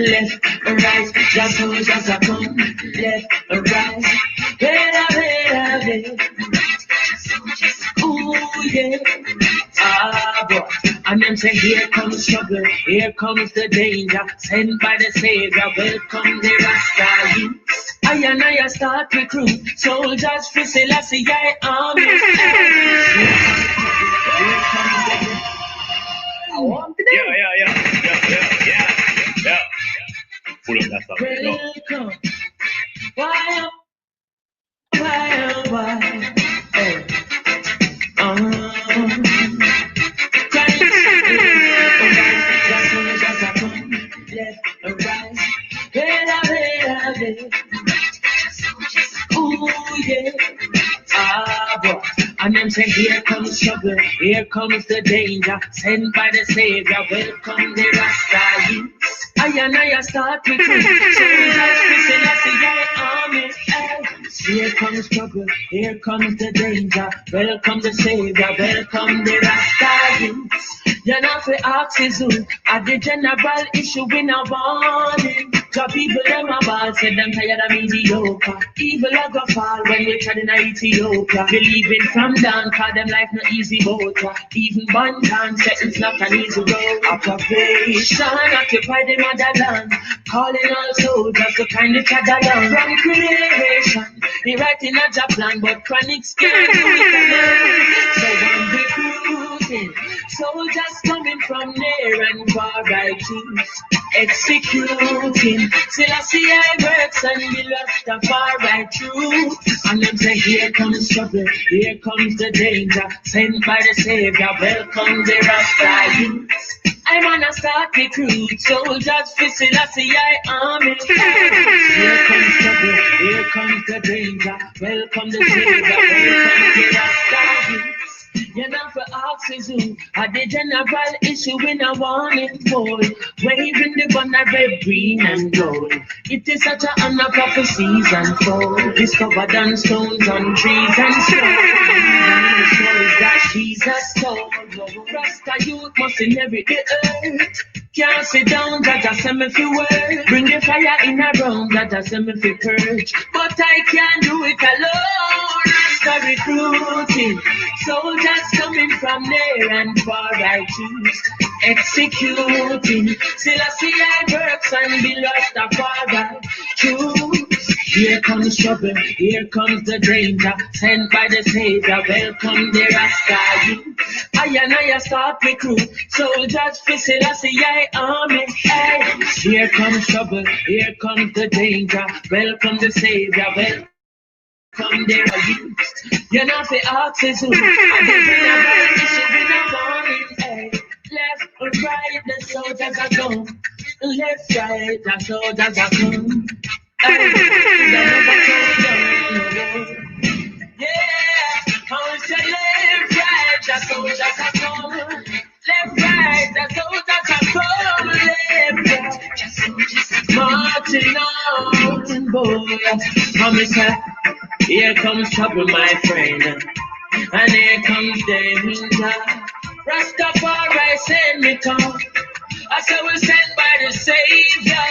left and right. Just soldiers are come, left and right. Better. Ooh, yeah. Ah, boy. And them say, here comes trouble, here comes the danger, sent by the Savior, welcome the Rasta youth. I and I start recruit, soldiers for Selassie, I army. Yeah. Full of that stuff. Welcome. Why? Ooh, yeah. Ah, boy. And them say, here comes trouble, here comes the danger, sent by the Savior, welcome the Rasta youth. I and I start with you, soldiers, listen, I see your army. Here comes trouble, here comes the danger, welcome the Savior, welcome the Rasta youth. You're not for oxygen, at the general issue in a warning. So people them a ball, said them tired of mediocre. Evil a go fall when we tried in Ethiopia. Believing from down, cause them life no easy boat. Even Bantan said it's not an easy road. Occupation, occupy the motherland. Calling all soldiers to kind each other down. From creation, they writing a job plan, but chronic can't do it alone. So I'm recruiting soldiers coming from near and far, I choose executing. Selassie I works and we lost the far right through. And them say, here comes trouble, here comes the danger, sent by the Savior, welcome the Rasta youth. I wanna start recruit soldiers for Selassie I army. Here comes trouble, here comes the danger, welcome the Savior, welcome the Rasta youth. You're not for oxygen, at the general issue in a warning boy. Waving the banner red, green and gold. It is such an honor prophecies unfold. Discovered on stones, on trees and stones. The stories that Jesus told. Rasta youth must inherit the earth. Can't sit down, Jaja send me for work. Bring the fire in a room, Jaja send me for purge. But I can't do it alone. Rasta recruiting soldiers coming from near and far, I choose executing. Selassie I works and be lost a father. Choose. Here comes trouble, here comes the danger, sent by the Savior, welcome the Rasta youth. I and I start recruit soldiers for Selassie I army. Hey. Here comes trouble, here comes the danger, welcome the Savior, welcome there youth. You're not for oxygen, and the general issue in the morning. Hey. Left or right, the soldiers are gone. Left, right, the soldiers are gone. Hey. Yeah, I say left, right, the soldiers are gone. Left, right, the soldiers are gone. Left, right, the soldiers are marching on, boy. Promise her. Here comes trouble, my friend, and here comes danger. Rastafari send me come. I said we're sent by the Savior.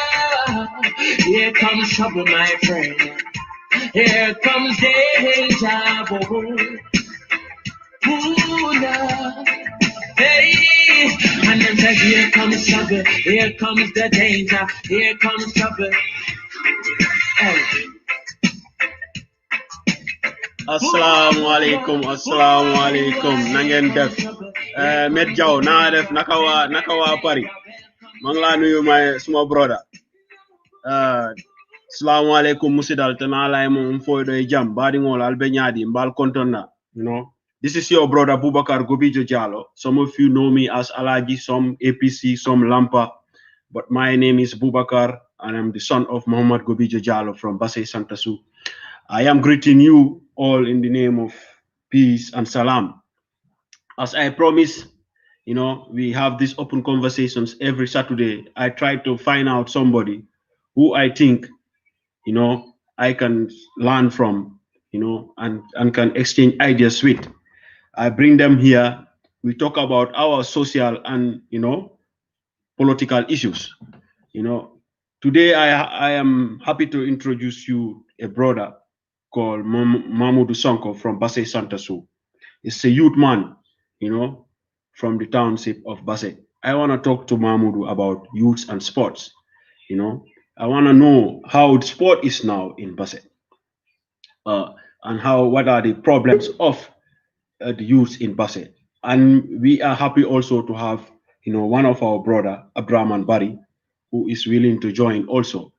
Here comes trouble, my friend. Here comes danger, boy. Ooh, no. Hey, and then say, here comes trouble, here comes the danger, here comes trouble. Hey. Assalamu alaikum na ngeen def Met Jaw na def naka wa Paris mang la nuyu my suma brother assalamu alaikum musidal tana lay mom fo do jam badi ngol albe nyaadi mbal kontonna, you know. This is your brother Boubacar Gobijo Jallow. Some of you know me as Alaji, some APC, some Lampa, but my name is Boubacar and I'm the son of Muhammad Gobijo Jallow from Basse Santasu. I am greeting you all in the name of peace and salam. As I promised, you know, we have these open conversations every Saturday. I try to find out somebody who I think, you know, I can learn from, you know, and can exchange ideas with. I bring them here. We talk about our social and, you know, political issues. You know, Today, I am happy to introduce you a brother called Mamoudou Sonko from Basse Santasu. He's a youth man, from the township of Basse. I want to talk to Mamoudou about youth and sports. I want to know how sport is now in Basse, and what are the problems of the youth in Basse. And we are happy also to have, one of our brother, Abraham Barry, who is willing to join also,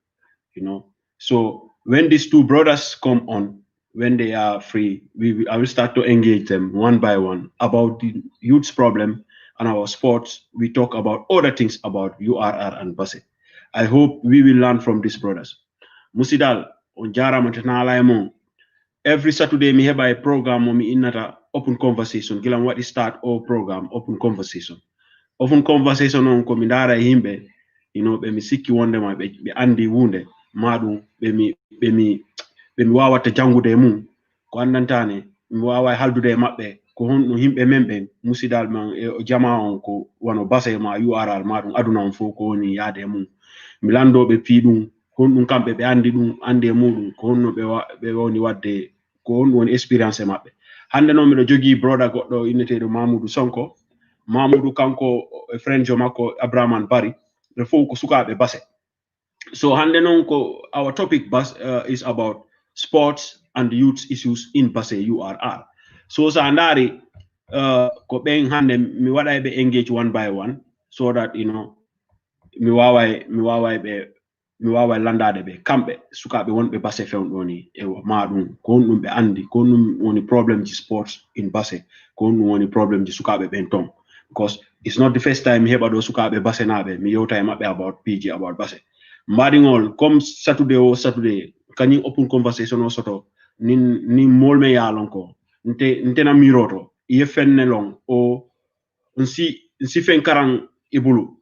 So when these two brothers come on, when they are free, I will start to engage them one by one about the youth problem and our sports. We talk about other things about URR and Basse. I hope we will learn from these brothers. Musidal, on jarama tenala every Saturday me have a program mi innata open conversation gilam what start all program open conversation on ko mi ndara e himbe be mi sikki wonde ma be andi wunde madum be mi wawata jangude mum ko andantane mi wawa haldude mabbe ko honno himbe membe musidal man e jama on ko wono Basse ma URL madum aduna on fo ko woni yaade mum mi landobe fi dum honɗum kamɓe ɓe andi ɗum ande muɗum ko honno ɓe woni wadde ko honɗum woni expérience maɓɓe hande noon miɗo jogii broda goɗɗo inneteɗo Mamoudou Sonko. Mamoudou kanko e friendjo makko Abraham Barry ɓe fof ko sukaɓe Basse. So hande noon ko our topic is about sports and youth issues in Basse URR. So sa ndaari ko ɓen hande mi waɗay ɓe engage one by one so that mi waway landade ɓe kamɓe sukaɓe wonɓe Basse fewɗo ni e maɗum ko honɗum ɓe andi ko honɗum woni problem ji sports in Basse ko honɗum woni problem ji sukaɓe ɓen ton because it's not the first time mi heɓa ɗo sukaɓe Basse naɓe mi yewta e maɓɓe about PG about Basse mbaɗigol comme Saturday kañum open conversation o soto nin molme yalon ko ntena miroto yefenne long o nsi fen karan ibulu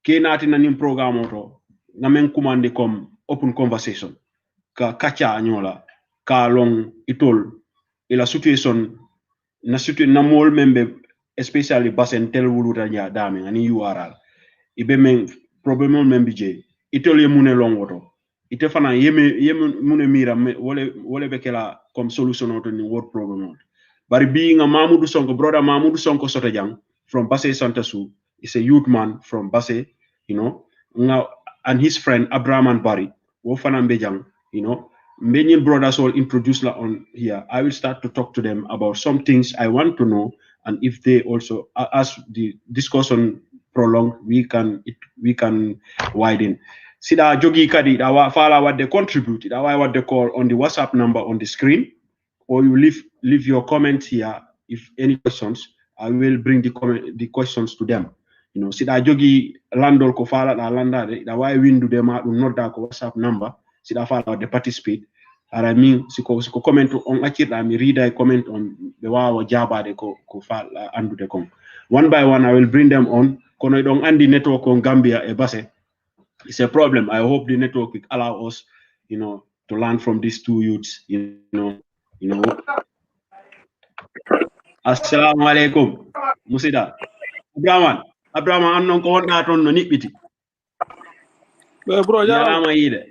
ke natina nin programme oto namen commandé comme open conversation ka kacha nyola ka long itol ila situation na mol membe especially Basse tel wuluta nya dami ani URL ibe men problème membe je itol ye mune long woto ite fana yeme mune mira wole be kala comme solution oto ni word problem bari being a Mamoudou Sonko brother Mamoudou Sonko soto jang from Basse Santasu is a youth man from Basse and his friend Abraham Barry, Wofanam Bejang, many brothers all introduced on here. I will start to talk to them about some things I want to know, and if they also, as the discussion prolonged, we can widen. Sida jogi kadi dawa fala what they contributed, dawa what they call on the WhatsApp number on the screen, or you leave your comment here. If any questions, I will bring the questions to them. Sida jogi landol ko fala da landade da way windude ma dum nodda ko WhatsApp number sida fala de participate ara min siko comment on accirda mi read comment on be wawa jabade ko fala andude kon one by one I will bring them on kono don andi network on Gambia e Basse. It's a problem. I hope the network will allow us to learn from these two youths Assalamu alaikum musida Abraham annon ko wonɗa toon no niɓɓiti bro jarama yiide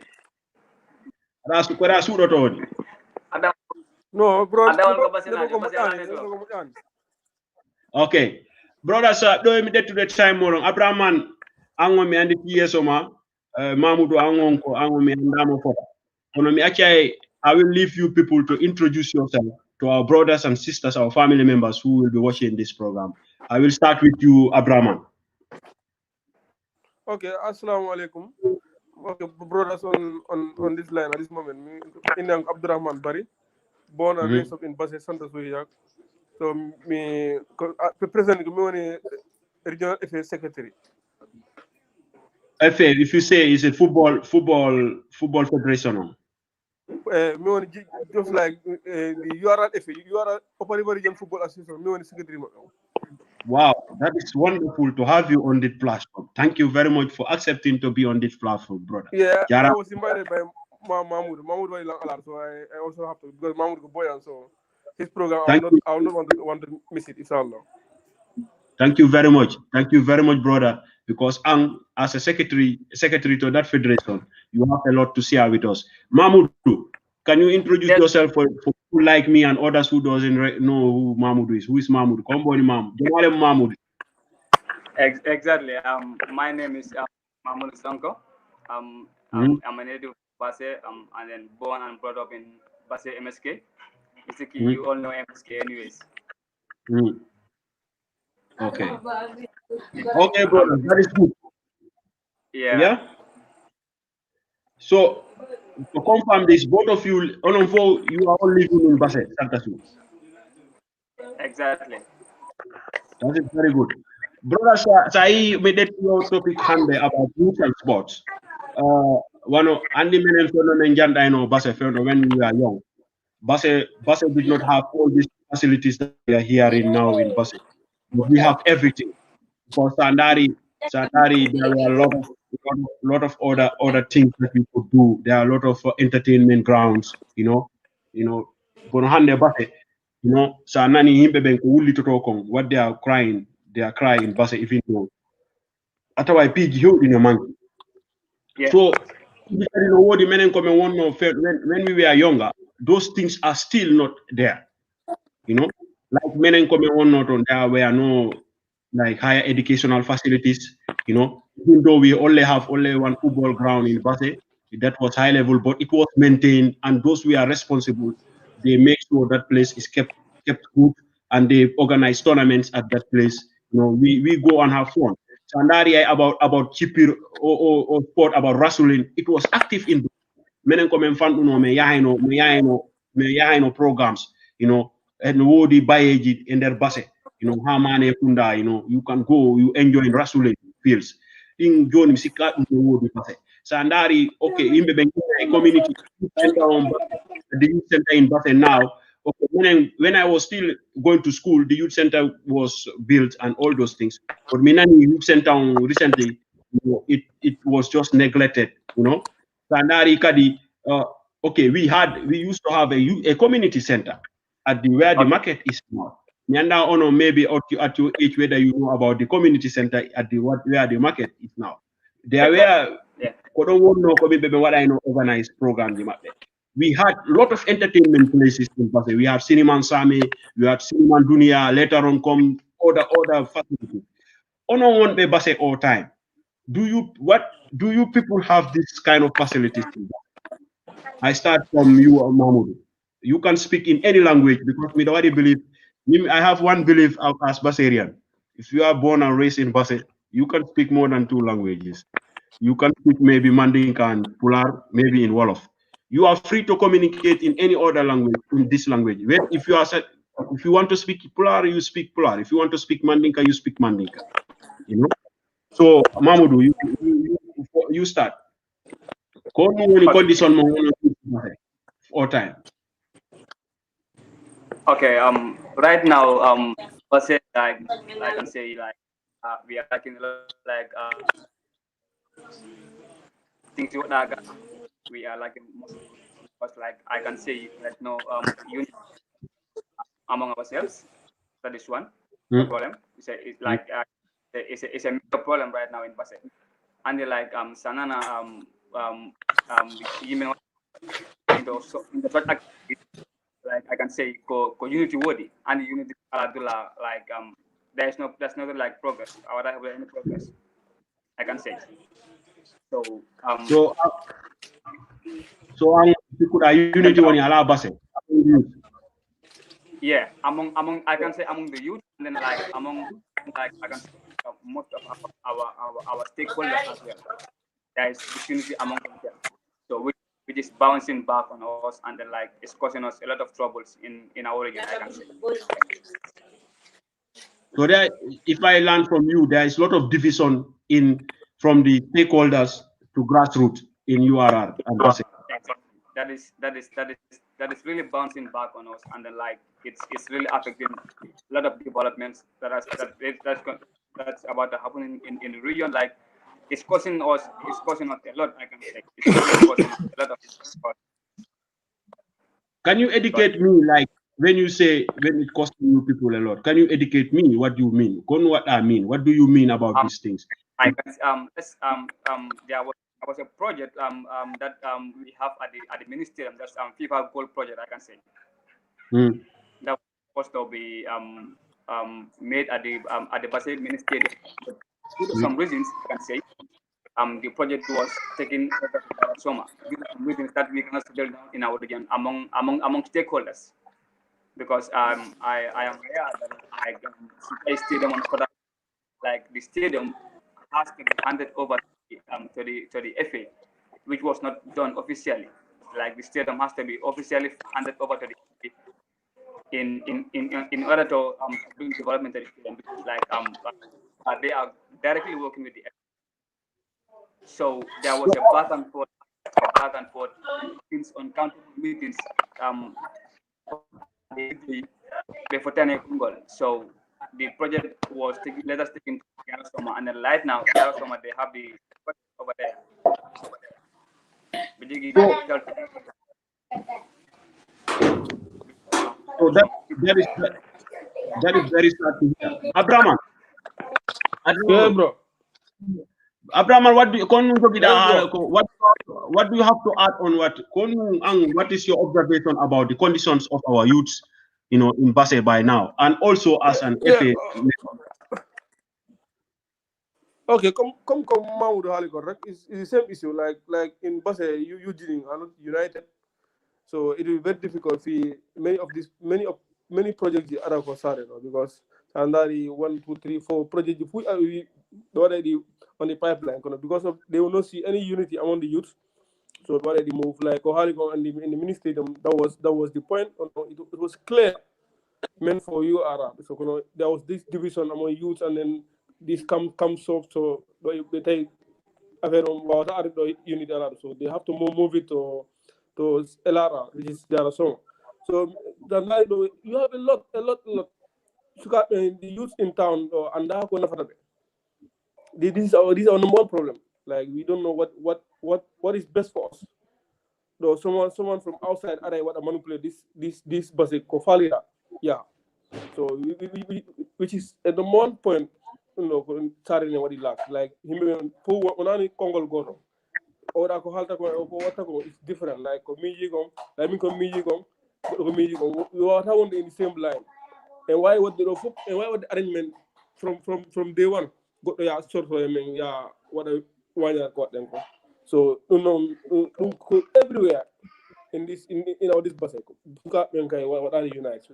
aɗa suuɗotode no bro okay brothers ɗo mi ɗettude time moɗon Abraham an on mi andi yeeso ma Mamoudou an on ko an on mi andama fota kono mi accay I will leave you people to introduce yourself to our brothers and sisters, our family members who will be watching this program. I will start with you, Abraham. Okay, assalamu alaikum. Okay, brothers on this line at this moment. In Abdurrahman Barry, born and raised up in Basse Santasu. So me present me regional FA secretary. FA, if you say, is it football federation? Just like the URL FA, URL Upper River Region Football Association. Me secretary. Wow, that is wonderful to have you on this platform. Thank you very much for accepting to be on this platform, brother. Yeah, I was invited by Mahmoud. Mahmoud was long, so I also have to, because Mahmoud is boy, and so his program, I will not want to miss it, inshallah. Thank you very much. Thank you very much, brother. because as a secretary to that federation, you have a lot to share with us. Mahmoudou, can you introduce yourself for people like me and others who doesn't know who Mahmoudou is? Who is Mahmoudou? Come on, Mahmoudou. Exactly. My name is Mahmoud Sanko. I'm a native of Basse, and then born and brought up in Basse MSK. Basically, you all know MSK anyways. Okay. Okay, brother, that is good. Yeah. So to confirm this, both of you, you are all living in Basse, Santa Su. Exactly. That is very good. Brother Sai made it your topic about youth and sports. One of Andy Menem Menjanda, I know Basse when we were young. Basse did not have all these facilities that we are hearing now in Basse. We have everything. For Sandari, there were a lot of other things that we could do. There are a lot of entertainment grounds, Bonohande Basse, Sanani Himbe Uli Totokong, what they are crying Basse, even though Atawai Pig you in your monkey. So when we were younger, those things are still not there. Like Menen come on not on there where no like higher educational facilities, even though we only have one football ground in Basse, that was high level, but it was maintained, and those who are responsible, they make sure that place is kept good, and they organize tournaments at that place. We go and have fun. Sandari about chipir or sport about wrestling, it was active in menen come fan me yahino programs, and wodi bayeji in their Basse. Hamane Kunda, you can go, you enjoy wrestling fields. In John Misika, Sandari, okay, in the community the youth center in Basse now. Okay, when I was still going to school, the youth center was built and all those things. But Minani Youth Center recently, it was just neglected, Sandari Kadi, okay, we used to have a community center at where the market is now. Nyanda ono maybe at your age whether you know about the community center at where the market is now. There were what I know organized programs. We had a lot of entertainment places in Basse. We have Cinema Sami, we had Cinema Dunia, later on come other facilities. Ono won't be Basse all time. Do you people have this kind of facilities in Basse? I start from you, Mahmoud. You can speak in any language because me already believe. I have one belief as Basserian. If you are born and raised in Basse, you can speak more than 2 languages. You can speak maybe Mandinka and Pular, maybe in Wolof. You are free to communicate in any other language, in this language. If you want to speak Pular, you speak Pular. If you want to speak Mandinka, you speak Mandinka. So, Mamudu, you start. All time. Okay. Right now, Basse, like I can say, we are lacking things we are lacking because I can say no unity among ourselves. That is one problem. It's a major problem right now in Basse. And Sanana in the first activity, I can say unity worthy and unity there's not progress. I would have any progress. I can say. So unity when you allow Basse. Yeah, among I can say among the youth, and then among I can say most of our stakeholders as well. There is unity among them. So which is bouncing back on us, and then it's causing us a lot of troubles in our region. I can say. So there, if I learn from you, there is a lot of division from the stakeholders to grassroots in URR and Basse. That is really bouncing back on us, and then it's really affecting a lot of developments that's about to happen in the region. It's causing us a lot. I can say it's really causing us a lot of. Can you educate me, when you say when it costing you people a lot? Can you educate me what you mean? What I mean? What do you mean about these things? I can there was a project that we have at the ministerium. That's FIFA Gold project. I can say that was to be made at the Basel ministerium. But due to some reasons, I can say the project was taken over to Darasoma. Due to some reasons that we cannot settle down in our region among stakeholders. Because I am aware that like Super Stadium on Kodak, like the stadium has to be handed over to the FA, which was not done officially. Like the stadium has to be officially handed over to the FA in order to bring development to the stadium. Because like they are directly working with the FA. So there was a back and forth on council meetings before 10 So the project was let us take into Yarosoma, and then right now Yarosoma they have the project over there. So that is very sad to hear. Abraman. Yeah, bro. Abraman, what do you what do you have to add on what is your observation about the conditions of our youths, in Basse by now, and also as an FA? Okay, come Mahmoud Ali, correct? It's the same issue. Like in Basse, Eugene are not united, so it will be very difficult for many projects the other concern, because Sandari 1, 2, 3, 4 projects we already on the pipeline, because of they will not see any unity among the youth. So already move like Ohaligo and in the ministry. That was the point. It was clear meant for you Arab. So there was this division among youth, and then this comes off. So they take unit Arab. So they have to move it to Elara, which is their song. So you have a lot. The youth in town and this is our number one problem. Like we don't know what is best for us. Though someone from outside what manipulate this basic kofalia. Yeah. So which is at the one point, starting what he lacks. Like him onani Kongol Goro. Or I halta ko it's different. Like we are in the same line. And why would the arrangement from day one got to sort of what I got them for. So everywhere in this bus what are the unites?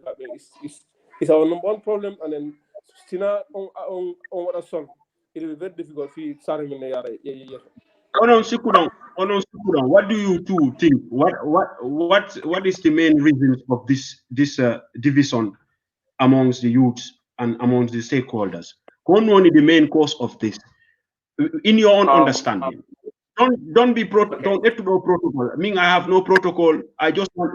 It's our number one problem, and then on what I solve. It will be very difficult for you starting in the area. What do you two think? What is the main reasons of this division amongst the youths and amongst the stakeholders? Who knows the main cause of this, in your own understanding? Don't be don't have to go protocol. I mean, I have no protocol.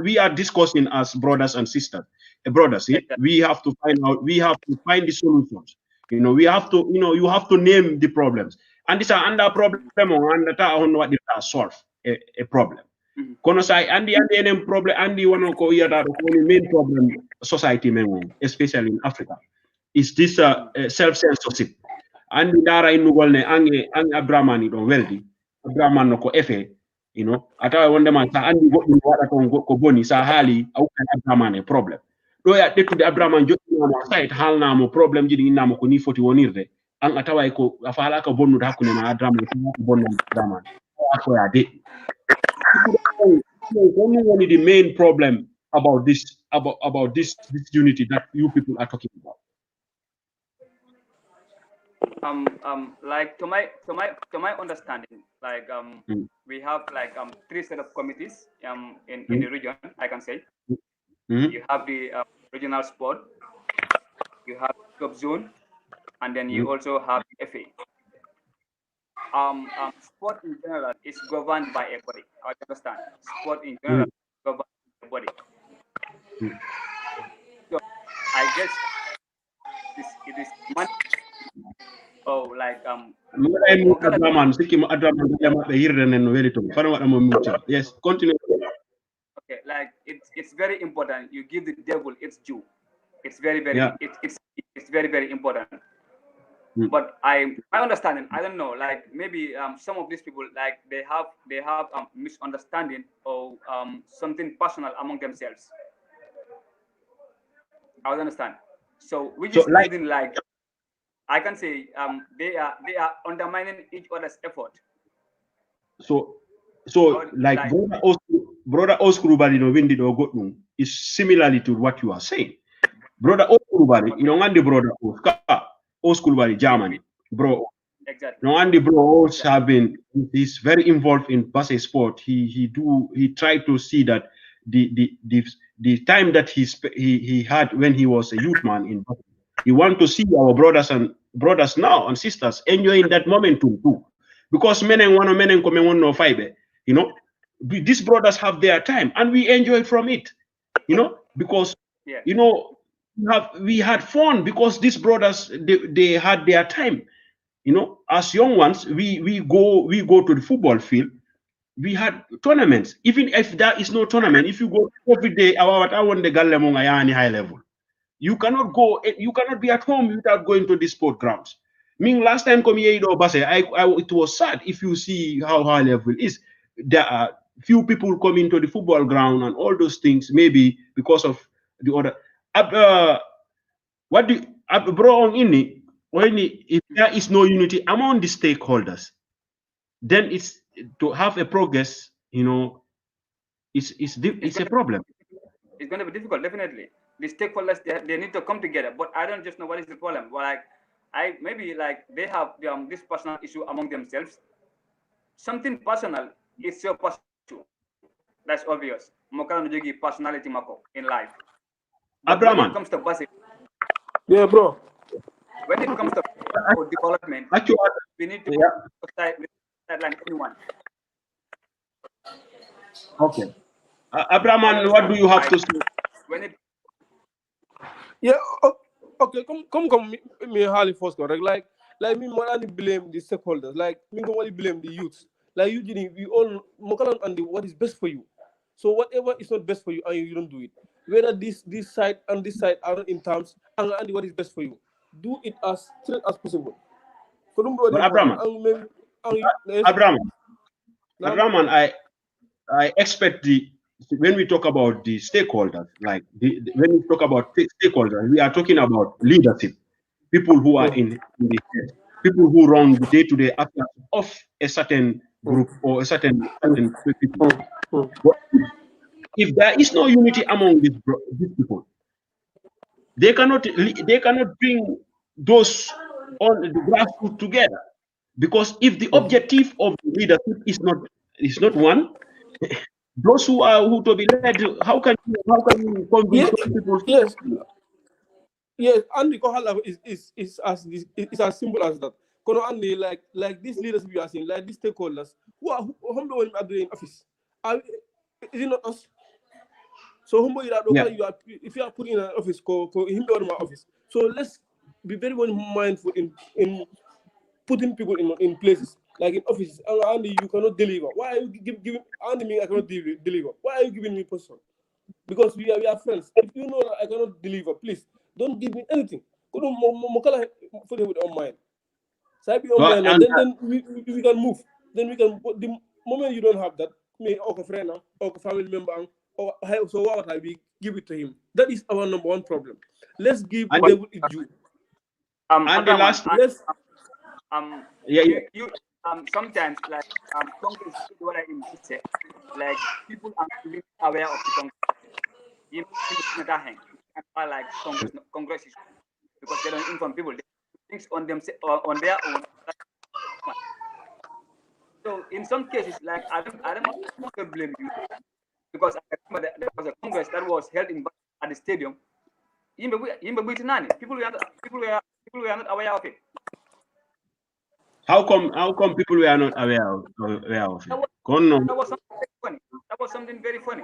We are discussing as brothers and sisters. Brothers, we have to find out. We have to find the solutions. We have to. You have to name the problems. And these are under problem on what they are solve a problem. Kono say and the problem and the one ko yada the main problem society especially in Africa is this self-censorship. And the dara in Nugolne ange Abramani don wealthy. Abraman no ko efe, atawa wonde man sa andi goddi wada ko boni sa hali au kan Abraman problem. Do ya dettude Abraman jotti mo site halna mo problem jidi inna mo ko ni foti wonirde. An atawa ko afala ka bonnude hakkunde ma Abraman ko bonno Abraman. Ko ya de. Only the main problem about this unity that you people are talking about. Like to my understanding, like we have like 3 set of committees in the region. I can say you have the regional sport, you have club zone, and then you also have the FA. Sport in general is governed by a body. I understand. Sport in general is governed by a body. So I guess it is money. Oh, like yes, continue. Okay, like it's very important. You give the devil its due. It's very important. But my understanding, I don't know, like maybe some of these people, like they have misunderstanding or something personal among themselves. I would understand. So which is leading, like I can say they are undermining each other's effort. So like brother Oskrubali no windi do godnum is similarly to what you are saying. Brother Oskrubali, you know, and the brother Oskrubali Germany, bro. Exactly. No, and the bro have been, he's very involved in basket sport. He tried to see that the time that he had when he was a youth man in basket. He want to see our brothers now and sisters enjoying that momentum too. Because men and come no fiber, you know, these brothers have their time and we enjoy from it, you know, because you know we had fun because these brothers they had their time, you know. As young ones, we go to the football field. We had tournaments. Even if there is no tournament, if you go every day, I want the high level. You cannot go. You cannot be at home without going to the sport grounds. I mean, last time come here, it was sad. If you see how high level is, there are few people coming to the football ground and all those things. Maybe because of the other. What do bro in if there is no unity among the stakeholders, then it's to have a progress. You know, it's a problem. It's going to be difficult, definitely. The stakeholders they need to come together, but I don't just know what is the problem. But like maybe like they have this personal issue among themselves. Something personal is your personal issue. That's obvious. Mokano personality mako in life. But when it comes to basic, yeah, bro. When it comes to development, we need to sideline anyone. Okay. Abraman, what do you have to say? When it okay, come me Harley first correct. Like me more only blame the stakeholders. Like me don't only blame the youths. Like usually we all Mokalan and what is best for you. So whatever is not best for you and you don't do it. Whether this side and this side are not in terms and what is best for you. Do it as straight as possible. But Abraman, I expect when we talk about the stakeholders, like when we talk about stakeholders, we are talking about leadership, people who are in the head, people who run the day-to-day affairs of a certain group or a certain people. But if there is no unity among these people, they cannot bring those on the grassroots together. Because if the objective of the leadership is not one, those who to be led, how can you convince people? Yes, and the Kohala is as simple as that. Kono Andy, like these leaders we are seeing, like these stakeholders, who are doing office. Is it not us? So if you are putting in an office, him my office. So let's be very mindful in putting people in places like in offices. Andy, you cannot deliver. Why are you giving Andy me? I cannot deliver. Why are you giving me position? Because we are friends. If you know that I cannot deliver, please don't give me anything. Put it with on mind. So I be on mind, and then we can move. Then we can. The moment you don't have that, me or a friend or a family member, or so what I we give it to him. That is our number one problem. Let's give the devil a due. And the last, you sometimes like Congress, what I say, like people are really aware of the Congress. You know, like Congress is because they don't inform people. They things on themselves on their own. So in some cases, like I don't want to blame you because I remember there was a Congress that was held at the stadium. People were not aware of it. How come people were not aware of it? That was something very funny.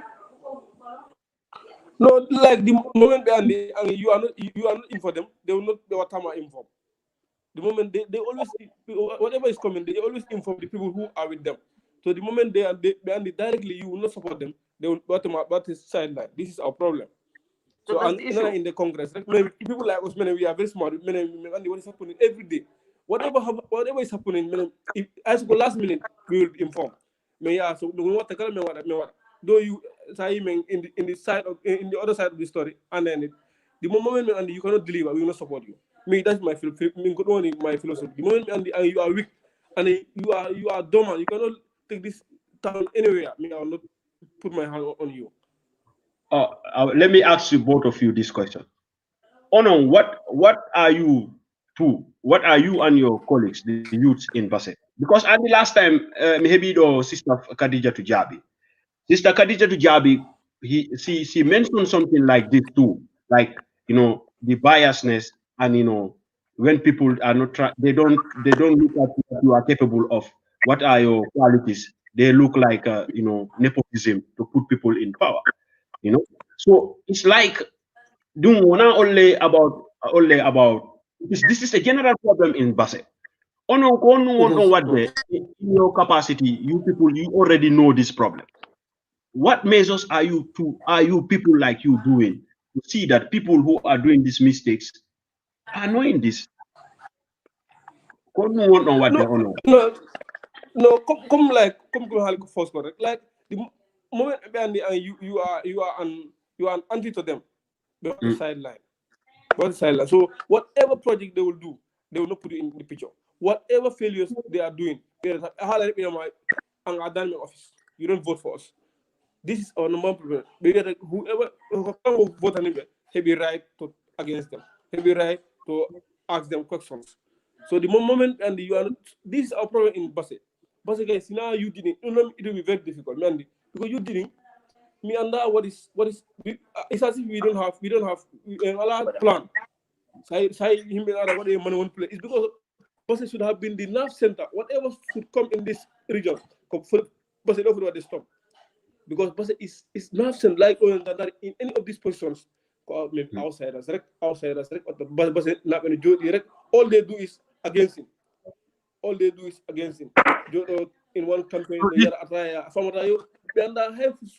No, like the moment you are not in for them, they will not inform. The moment they always whatever is coming, they always inform the people who are with them. So the moment they are directly, you will not support them. They will about his sideline. This is our problem. So and in the Congress, like, people like us, we are very smart. And what is happening every day? whatever is happening, if, as for last minute, we will inform. Me yeah, so we want to call me what. Though you say in the side of in the other side of the story, and then the moment and you cannot deliver, we will not support you. Me that's my my philosophy. The moment and you are weak and you are dumb, you cannot take this town anywhere. Me I will not put my hand on you. Let me ask you both of you this question. Ono, what are you two? What are you and your colleagues, the youths in Basse? Because at the last time, maybe the sister Khadija Tujabi. Sister Khadija Tujabi, she mentioned something like this too, like the biasness, and when people are not they don't look at what you are capable of. What are your qualities? They look like nepotism to put people in power. So it's like doing not only about this is a general problem in Basse. On what in your capacity, you people you already know this problem. What measures are you people like you doing to see that people who are doing these mistakes are knowing this? No, come like first correct. Like the moment you are an anti to them, they're on the sideline. So whatever project they will do, they will not put it in the picture. Whatever failures they are doing, office. You don't vote for us. This is our number one problem. Whoever vote on him, he be right to against them. He be right to ask them questions. So the moment and this is our problem in Basse. Basse guys, now you didn't. It will be very difficult, man, because you didn't. Me under what is it's as if we don't have a lot of plan. Say him what the money won't play. It's because Basse should have been the nerve center. Whatever should come in this region, Basse don't know what they stop. Because Basse is nerve center like in any of these positions. Outsiders, or the Basse not going to do direct. All they do is against him. In one campaign, they are under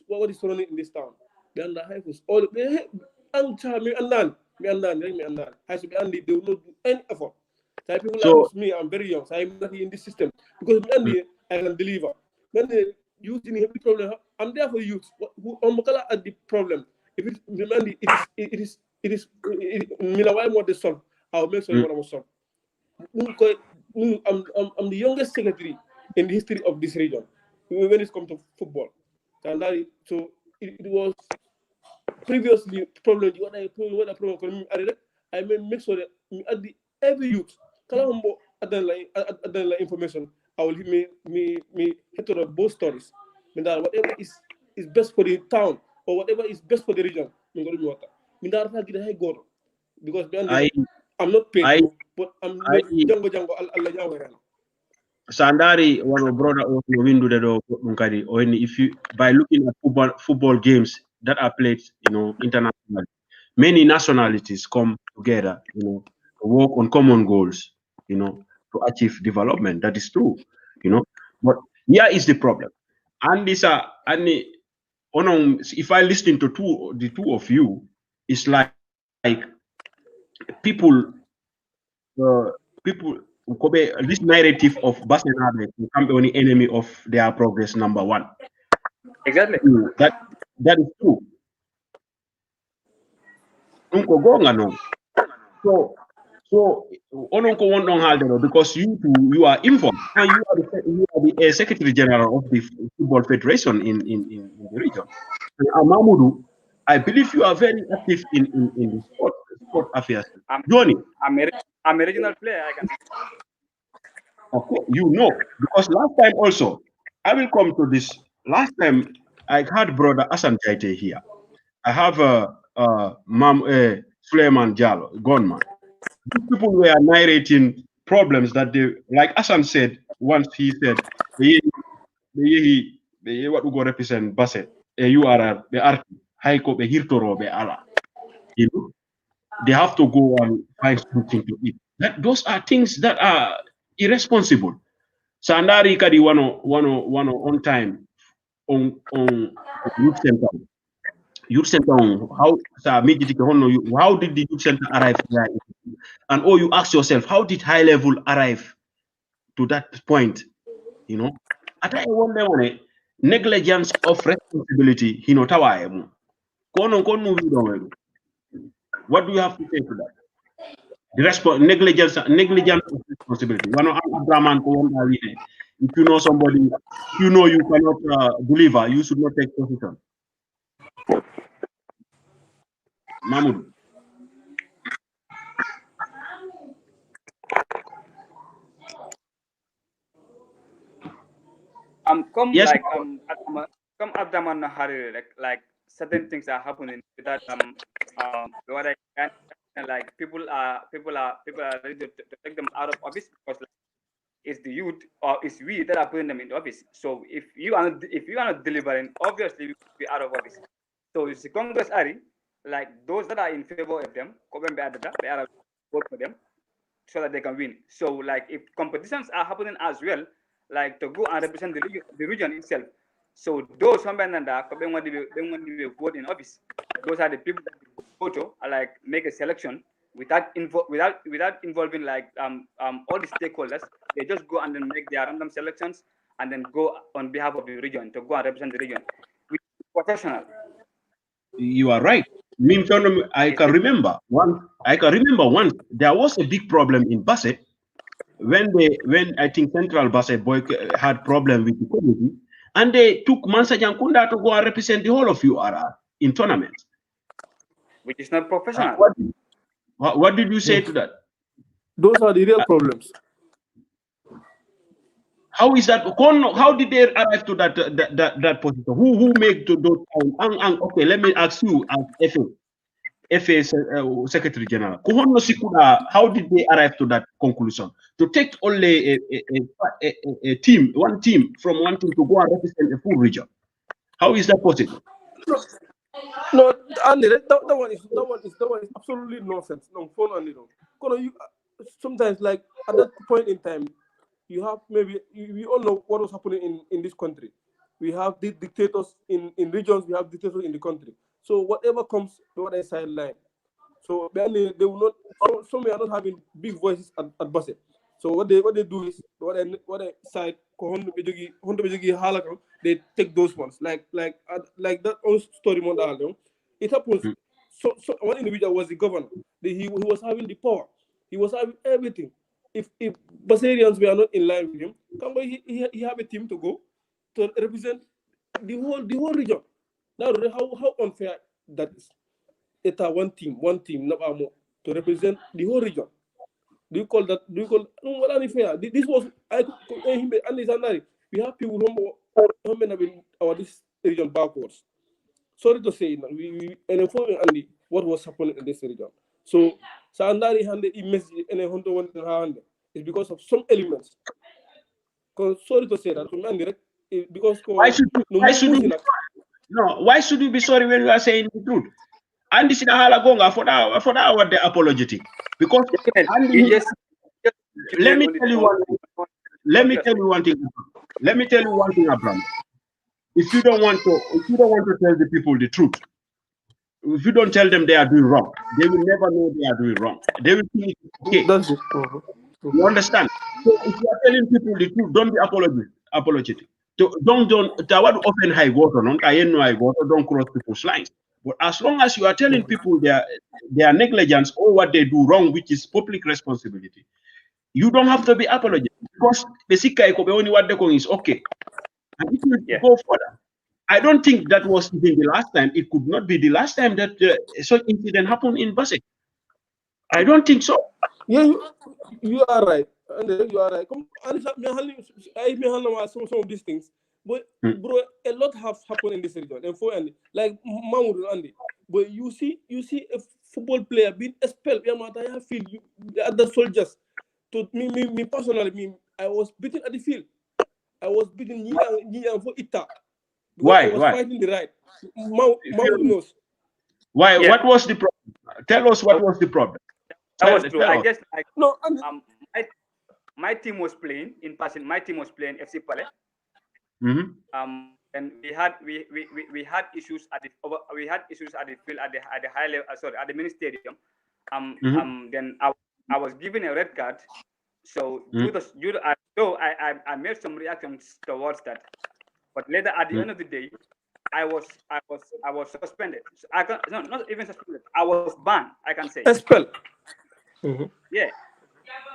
what is surrounding in this town. They under all they has to be Andy, they will not do any effort. So people like me, I'm very young, so I'm not in this system. Because I can deliver. When they using a problem, I'm there for youth. Who at the problem. If it is I want to solve, I'll make sure what I will solve. I'm the youngest secretary in the history of this region when it comes to football. And so it was previously problem. What I problem I may make sure that at the every youth, information. I will me hit on both stories. Whatever is best for the town or whatever is best for the region, because I'm not paid, but I'm Jango. Sandari one brother of window that if you by looking at football games that are played, internationally, many nationalities come together, to work on common goals, to achieve development. That is true, But here is the problem. And this if I listen to the two of you, it's like people this narrative of Basenabe to become the only enemy of their progress, number one. Exactly. That is true. So because you are informed and you are the Secretary General of the Football Federation in the region. Mamudu, I believe you are very active in the sport affairs. Johnny, I'm a regional player. I can. Of course, because last time also, I will come to this. Last time I had brother Asan Jaite here. I have Suleiman Jallo, gunman. These people were narrating problems that they, like Asan said once. He said, what we go represent Basse, you are the art, Haiko, the Hirtoro, the Allah. They have to go and find something to eat. Those are things that are irresponsible. Sandari kadi one on time on youth center. youth center, how did the youth center arrive there? And you ask yourself, how did high level arrive to that point? You know, at I wonder negligence of responsibility, tawaye. What do you have to say to that? The negligence of responsibility. One of if you know somebody, you know you cannot deliver, you should not take position. Mahmoud. Come Yes. like come Abdaman Nahari, like certain things are happening that what I can like people are ready to take them out of office because like, it's the youth or it's we that are putting them in office. So if you are not delivering, obviously you will be out of office. So it's the Congress Ari, like those that are in favor of them, they are vote for them so that they can win. So like if competitions are happening as well, like to go and represent the region itself. So those who want to vote in office, those are the people that photo like make a selection without involving like all the stakeholders. They just go and then make their random selections and then go on behalf of the region to go and represent the region. Which is professional. You are right. I can remember once there was a big problem in Basse when I think Central Basse boy had problem with the community, and they took Mansa Jankunda to go and represent the whole of URR in tournaments. Which is not professional. What did you say to that? Those are the real problems. How is that? How did they arrive to that position? Who made to those? Okay, let me ask you as FA Secretary General. How did they arrive to that conclusion? To take only a team, one team from one team to go and represent a full region. How is that possible? No, Andy, that one is absolutely nonsense. No, phone Andy, no. Sometimes, like at that point in time, you have we all know what was happening in this country. We have the dictators in regions. We have dictators in the country. So whatever comes, what I sideline. So they will not. Some are not having big voices at Basse. So what they do is what I side they take those ones like that old story model. It happens. So one individual was the governor. He was having the power. He was having everything. If Bassarians were not in line with him, he have a team to go to represent the whole region. Now how unfair that is. It's one team, not more, to represent the whole region. Do you call that? No, unfair. This was we have people who have been our this region backwards. Sorry to say, we informing Andy what was happening in this region. So Sandari hand the message and hand is because of some elements. Because sorry to say that from Andy, because why should you be sorry when you are saying the truth? And this is gonga for that what the apologetic. Because let me tell you one thing. Let me tell you one thing, Abraham. If you don't want to tell the people the truth, if you don't tell them they are doing wrong, they will never know they are doing wrong. They will think okay. That's it. You understand? So if you are telling people the truth, don't be apologetic. Don't open high water, don't cross people's lines. But as long as you are telling people their negligence or what they do wrong, which is public responsibility, you don't have to be apologetic because basically what they're going is okay. And if you go further, I don't think that was even the last time. It could not be the last time that such incident happened in Basse. I don't think so. Yeah, you are right. And you are right. I may some of these things, but bro, a lot have happened in this region. And like Mahmoud Andy, but you see a football player being expelled. I feel the other soldiers. To me personally, I was beaten at the field. I was beaten for Ita. Why? I was fighting the right. Mahmoud knows. Why? Yeah. What was the problem? Tell us what was the problem. That was true. I guess like no, my team was playing in passing. My team was playing FC Palais. Mm-hmm. and we had issues at the field at the high level, at the mini stadium. Then I was given a red card. So I made some reactions towards that, but later at the end of the day, I was suspended. So not even suspended. I was banned. I can say expelled. Yeah,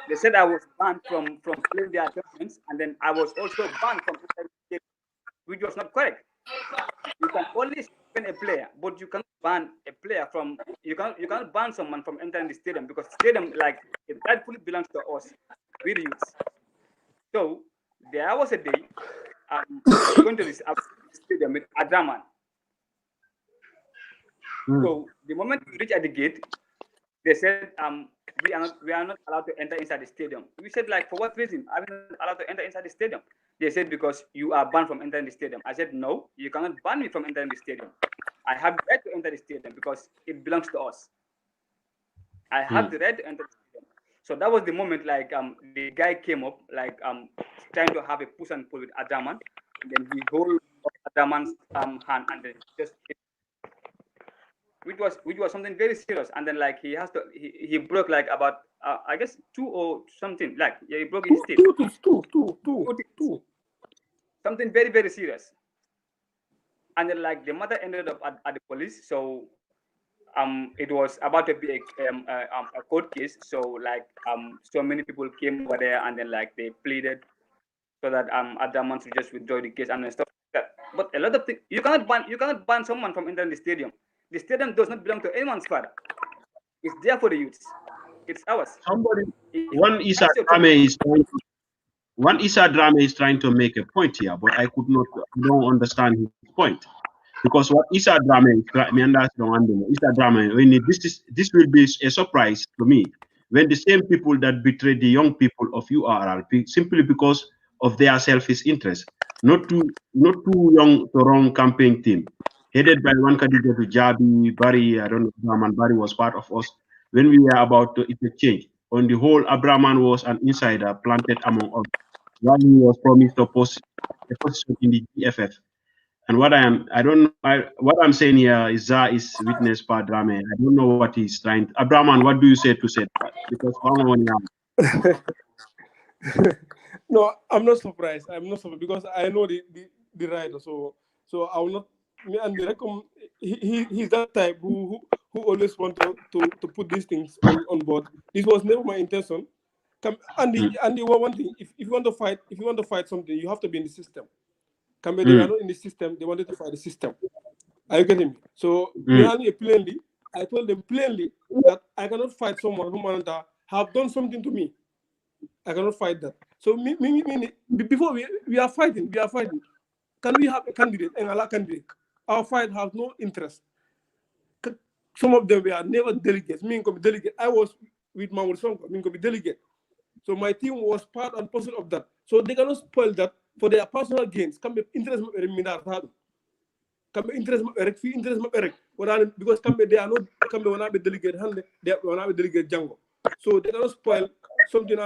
they said I was banned from playing their tournaments, and then I was also banned from entering the stadium, which was not correct. You can only suspend a player, but you cannot ban a player from. You cannot ban someone from entering the stadium, because the stadium, like, it rightfully belongs to us, we the youths. So there was a day going to this stadium with Adraman. So the moment we reached at the gate, they said we are not allowed to enter inside the stadium. We said, like, for what reason are we not allowed to enter inside the stadium? They said, because you are banned from entering the stadium. I said, no, you cannot ban me from entering the stadium. I have the right to enter the stadium because it belongs to us. I have the right to enter the stadium. So that was the moment, like, the guy came up, like, trying to have a push and pull with Adraman. And then he hold Adraman's hand, and then just hit, which was something very serious. And then, like, he broke, like, about I guess 2 or something, like, he broke his teeth. Two. Something very, very serious. And then, like, the mother ended up at the police. So it was about to be a court case. So, like, so many people came over there, and then, like, they pleaded so that Adraman should just withdraw the case and then stuff like that. But a lot of things, you cannot ban someone from entering the stadium. The stadium does not belong to anyone's father. It's there for the youths. It's ours. One Issa Drame is trying to make a point here, but I don't understand his point. Because what Issa Drame this will be a surprise to me when the same people that betrayed the young people of URLP simply because of their selfish interest, not too young to run campaign team, headed by one candidate to Jabi, Barry, I don't know, Abraman Barry was part of us when we were about to change. On the whole, Abraman was an insider planted among us while he was promised a position in the GFF. And what I'm saying here is witness part Drame. I don't know what he's trying to. Abraman, what do you say to say that? Because no, I'm not surprised. Because I know the writer. So I will not. And he's that type who always want to put these things on board. This was never my intention. And one thing, if you want to fight something, you have to be in the system. They were not in the system. They wanted to fight the system. Are you getting me? So I told them plainly that I cannot fight someone who have done something to me. I cannot fight that. So before we are fighting. Can we have a candidate and a candidate? Our fight has no interest. Some of them were never delegates. Me could be delegate. I was with Mahmoud Sonko. Me could be delegate. So my team was part and parcel of that. So they cannot spoil that for their personal gains. Can be interest because they are not when I be delegate when I be delegate Django. So they cannot spoil something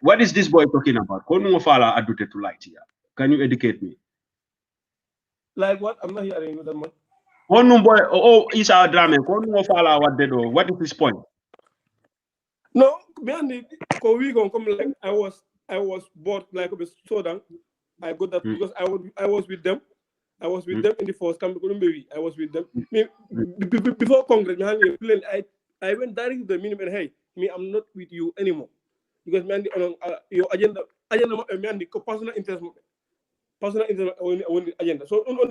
What is this boy talking about? Can you educate me? Like what? I'm not hearing you that much. Issa Drame. What is his point? No, I was bought like a Sudan. I got that because I was with them. I was with them in the first camp. I was with them. Before Congress, I went directly to the minimum. Hey, I'm not with you anymore because your agenda, personal interest agenda. So I will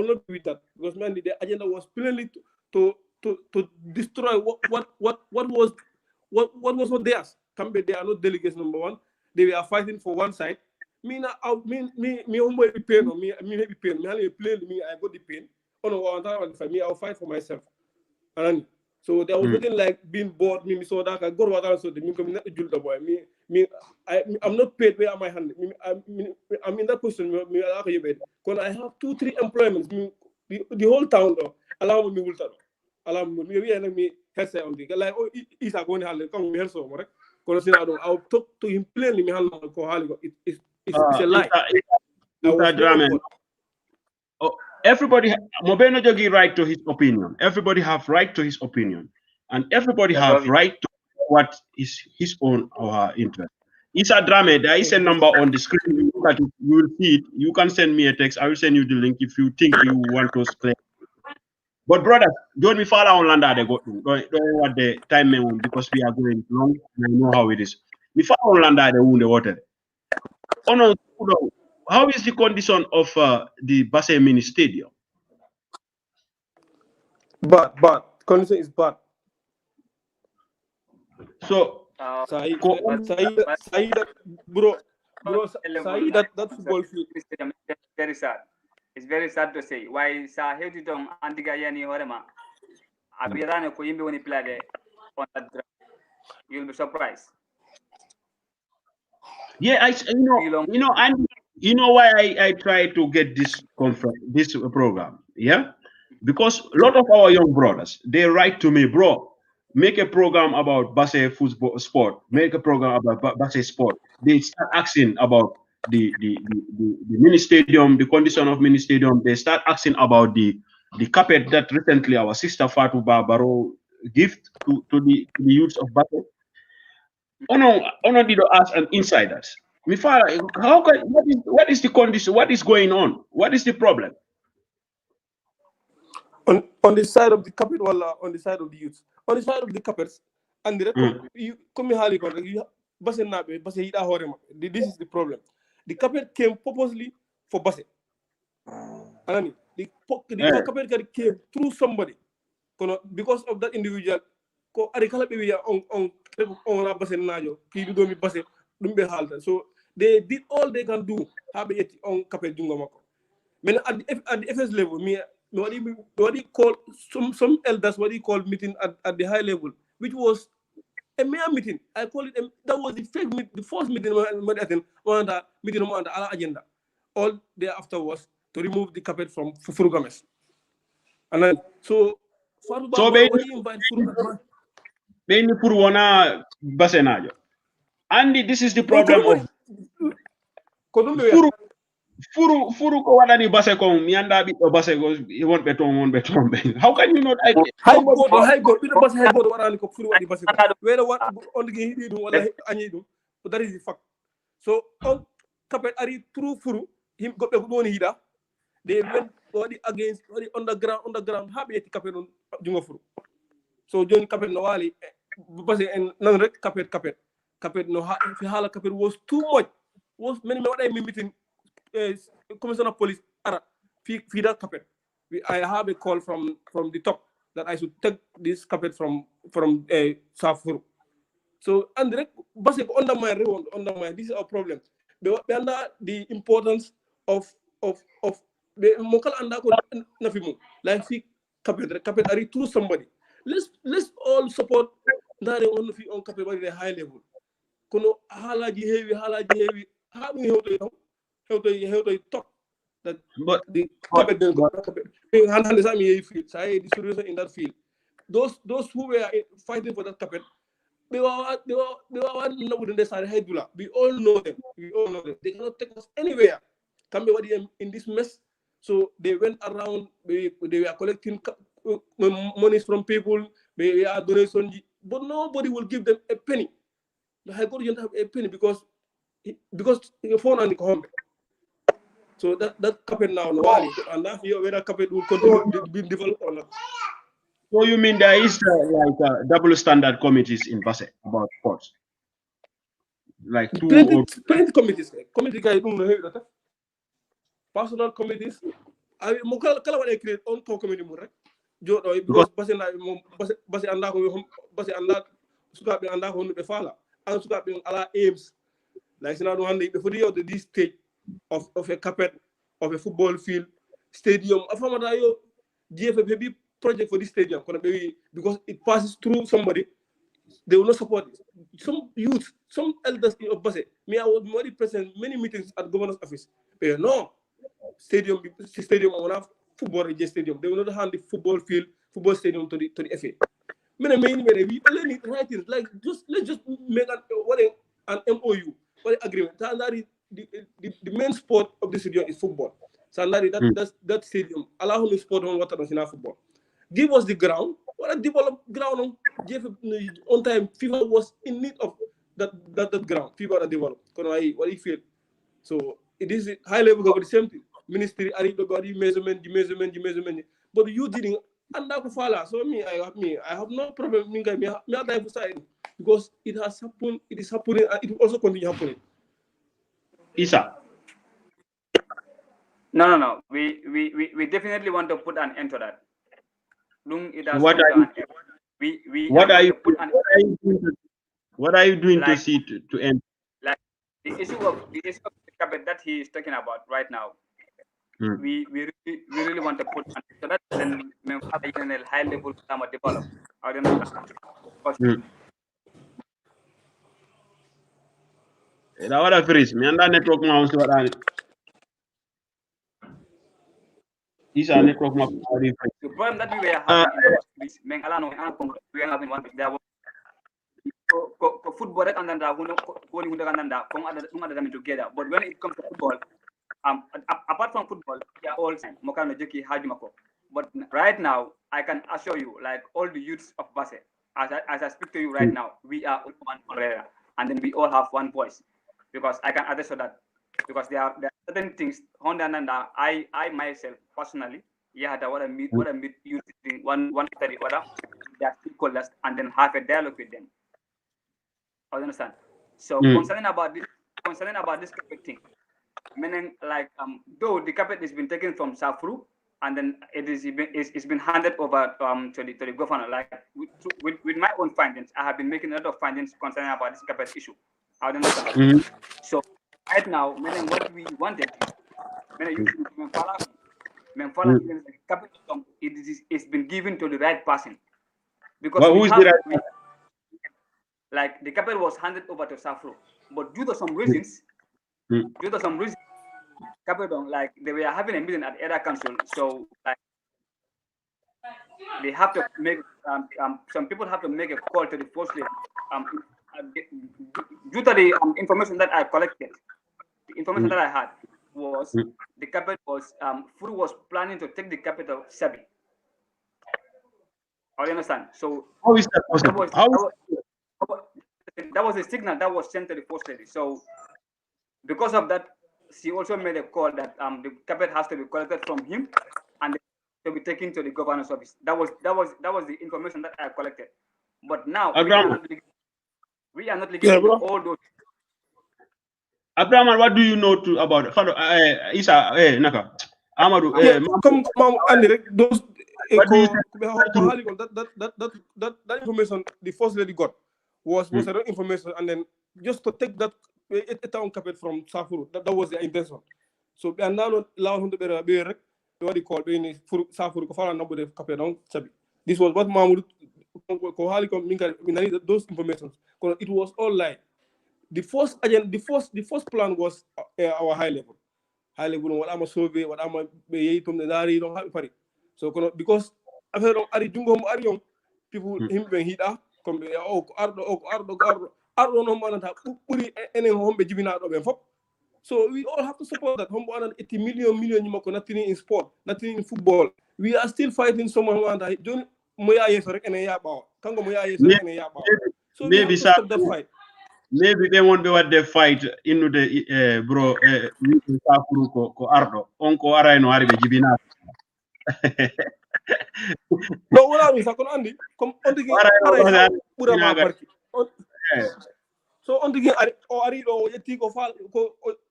not be with that because the agenda was plainly to destroy what was not theirs. They are not delegates, number one. They were fighting for one side. I got the pain. I'll fight for myself. So there was nothing like being bored. So that I go to boy. I'm not paid. Where am I hand? I'm in that position. I have 2-3 employments. The whole town allow me allow me help on the like isa going to come here so I'll talk to him plainly. It's a lie. Everybody, Mobeno Jogi right to his opinion. Everybody have right to his opinion, and everybody have right to what is his own or her interest. Isa Drame, there is a number on the screen. You look at it, you will see it. You can send me a text. I will send you the link if you think you want to claim. But brother, don't be far on land they go to. Don't what the time because we are going long and I know how it is. We far on land they wound the water. Oh no, how is the condition of the Basse Mini Stadium? Bad. Condition is bad. So Saeed, that football field is very sad. It's very sad to say. Why Sahedi Dong Antigayani Horema Abirana Koyimbi when he played on that ground. You'll be surprised. Yeah, and you know why I try to get this program, yeah? Because a lot of our young brothers, they write to me, bro, make a program about Basse football sport, make a program about Basse sport. They start asking about the mini stadium, the condition of mini stadium. They start asking about the carpet that recently our sister Fatou Barbaro gift to the youths of Basse. Ono did ask an insiders. What is the condition? What is going on? What is the problem? On the side of the carpet, on the side of the youth, on the side of the carpets, and the you come here, this is the problem. The carpet came purposely for Basse. And the carpet came through somebody because of that individual. So they did all they can do on carpet. But at the FS level, what do you call some elders? What do you call meeting at the high level, which was a mere meeting. I call it that was the fake meeting, the first meeting on the agenda. All thereafter was to remove the carpet from Furu Gomez. And then so Andy, this is the problem of Furu ko wadani Basse ko mianda bi Basse ko won beton. How can you not high court Basse high court wadani ko Furu wadi Basse ko where what on the hidu wala anyidu, but that is the fact. So on carpet ari through Furu him go be woni hida they went body against body underground habi eti carpet on jungo Furu. So John carpet no wali Basse en nan rek carpet no fi hala carpet was too much, was many what I meeting Commissioner of Police feed that carpet. I have a call from the top that I should take this carpet from Safuru. So and Basse undermine this is our problem. Under the importance of the Mokal Andako Nafimu, like carpet are through somebody. Let's all support that on carpet at the high level. Kono halaji heavy how we talk that but the carpet field in that field. Those who were fighting for that carpet, they were we all know them. They cannot take us anywhere. Can be in this mess. So they went around. They were collecting monies from people. They are donations, but nobody will give them a penny. The High Court didn't have a penny because your phone and the home. So that carpet now, and that year whether carpet will continue to be developed or not. So you mean there is double standard committees in Basse about sports? Like plenty committees. Committee guy don't know that. Personal committees. I create on committee more. Because Basse anda suka be anda ko be fala. And suka be ala aims. Like before this stage of a carpet, of a football field, stadium. GFB project for this stadium because it passes through somebody. They will not support it. Some youth, some elders in Basse. I was already present many meetings at governor's office. But no, stadium on football stadium. They will not hand the football field, football stadium to the FA. We only need writing. Like let's just make an MOU, what agreement. The main sport of the stadium is football. So that stadium allow him sport on water in football. Give us the ground. What a develop ground on time. FIFA was in need of that ground. FIFA that develop. What do you feel? So it is high level go the same thing. Ministry I got the measurement. But you didn't and that follow. So I have no problem me because it has happened, it is happening, and it will also continue happening. Isa. No. We definitely want to put an end to that. What are you doing to see to end? Like the issue of the carpet that he is talking about right now. We really want to put an end to that, then a high level develop. I don't know. What freeze? Me and that network mouse what on it. Isa network mouse. The problem that we were having we are having one there was football and then together. But when it comes to football, apart from football, they are all same. But right now, I can assure you, like all the youths of Basse, as I speak to you right now, we are one umbrella, and then we all have one voice. Because I can attest to that. Because there are certain things, Honda and I myself personally, what I meet you one study order, they are stakeholders, and then have a dialogue with them. I understand. So concerning about this carpet thing, meaning like though the carpet has been taken from Safru and then it's been handed over to the governor. Like with my own findings, I have been making a lot of findings concerning about this carpet issue. I don't understand. So right now, meaning what we wanted, it's been given to the right person. Because who is the right person? Like the capital was handed over to Safro, but due to some reasons, capital like they were having a meeting at Era Council, so like they have to make some people have to make a call to the first lady. Due to the information that I collected, the information that I had was the capital was Furu was planning to take the capital Sabi. I understand. So how is that possible? That was a signal that was sent to the first lady. So because of that, she also made a call that the capital has to be collected from him and to be taken to the governor's office. That was the information that I collected. But now we are not looking all those. Abraham, what do you know about Isa? Naka. Amadou. Come, Andy, those. That information the first lady got was the information, and then just to take that town carpet from Safuru, that was their intention. So we are now allowing to be what they call Safuru ko fala number of carpet on Sabi. This was what Mahmoud those information. It was all lie. The first plan was our high level. High level what I'm a survey, what I'm a don't have it. So because I've heard people him when he come Ardo no man so we all have to support that. 80 million nothing in sport, nothing in football. We are still fighting someone who don't so maybe stop that fight. Maybe they won't be what they fight into the bro ko Ardo onko aray no aribe jibina. No, what I mean, Andy, come on the game. So on the game, or Arido, Yetigo Fall,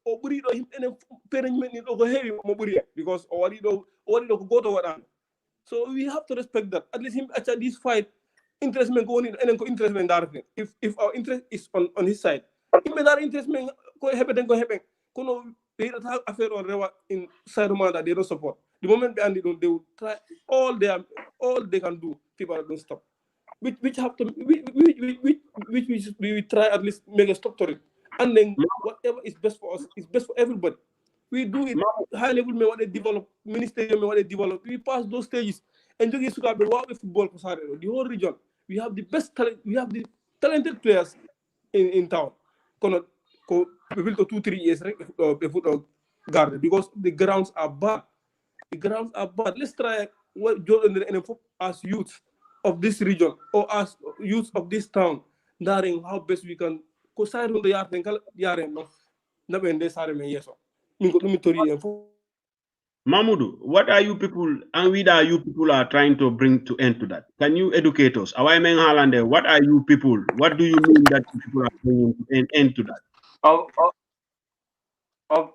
or Burido, him and parent of heavy Moburia, because or Arido go to what. So we have to respect that. At least him at this fight, interest men going in and interest men dark. If our interest is on his side, he may not interest men go happen. Kono they affair or in side that they don't support. The moment they will try all they can do. People don't stop. Which have to we try at least make a stop to it. And then whatever is best for us is best for everybody. We do it high level what they develop, ministerial what they develop. We pass those stages and just get to what football the whole region. we have the best talent, we have the talented players in town. We built 2-3 years garden because the grounds are bad. The grounds are bad. Let's try what Jordan and as youth of this region or as youth of this town, knowing how best we can. Because I don't know Mamudu, what are you people and what are you people are trying to bring to end to that? Can you educate us? What are you people? What do you mean that people are bringing an end to that?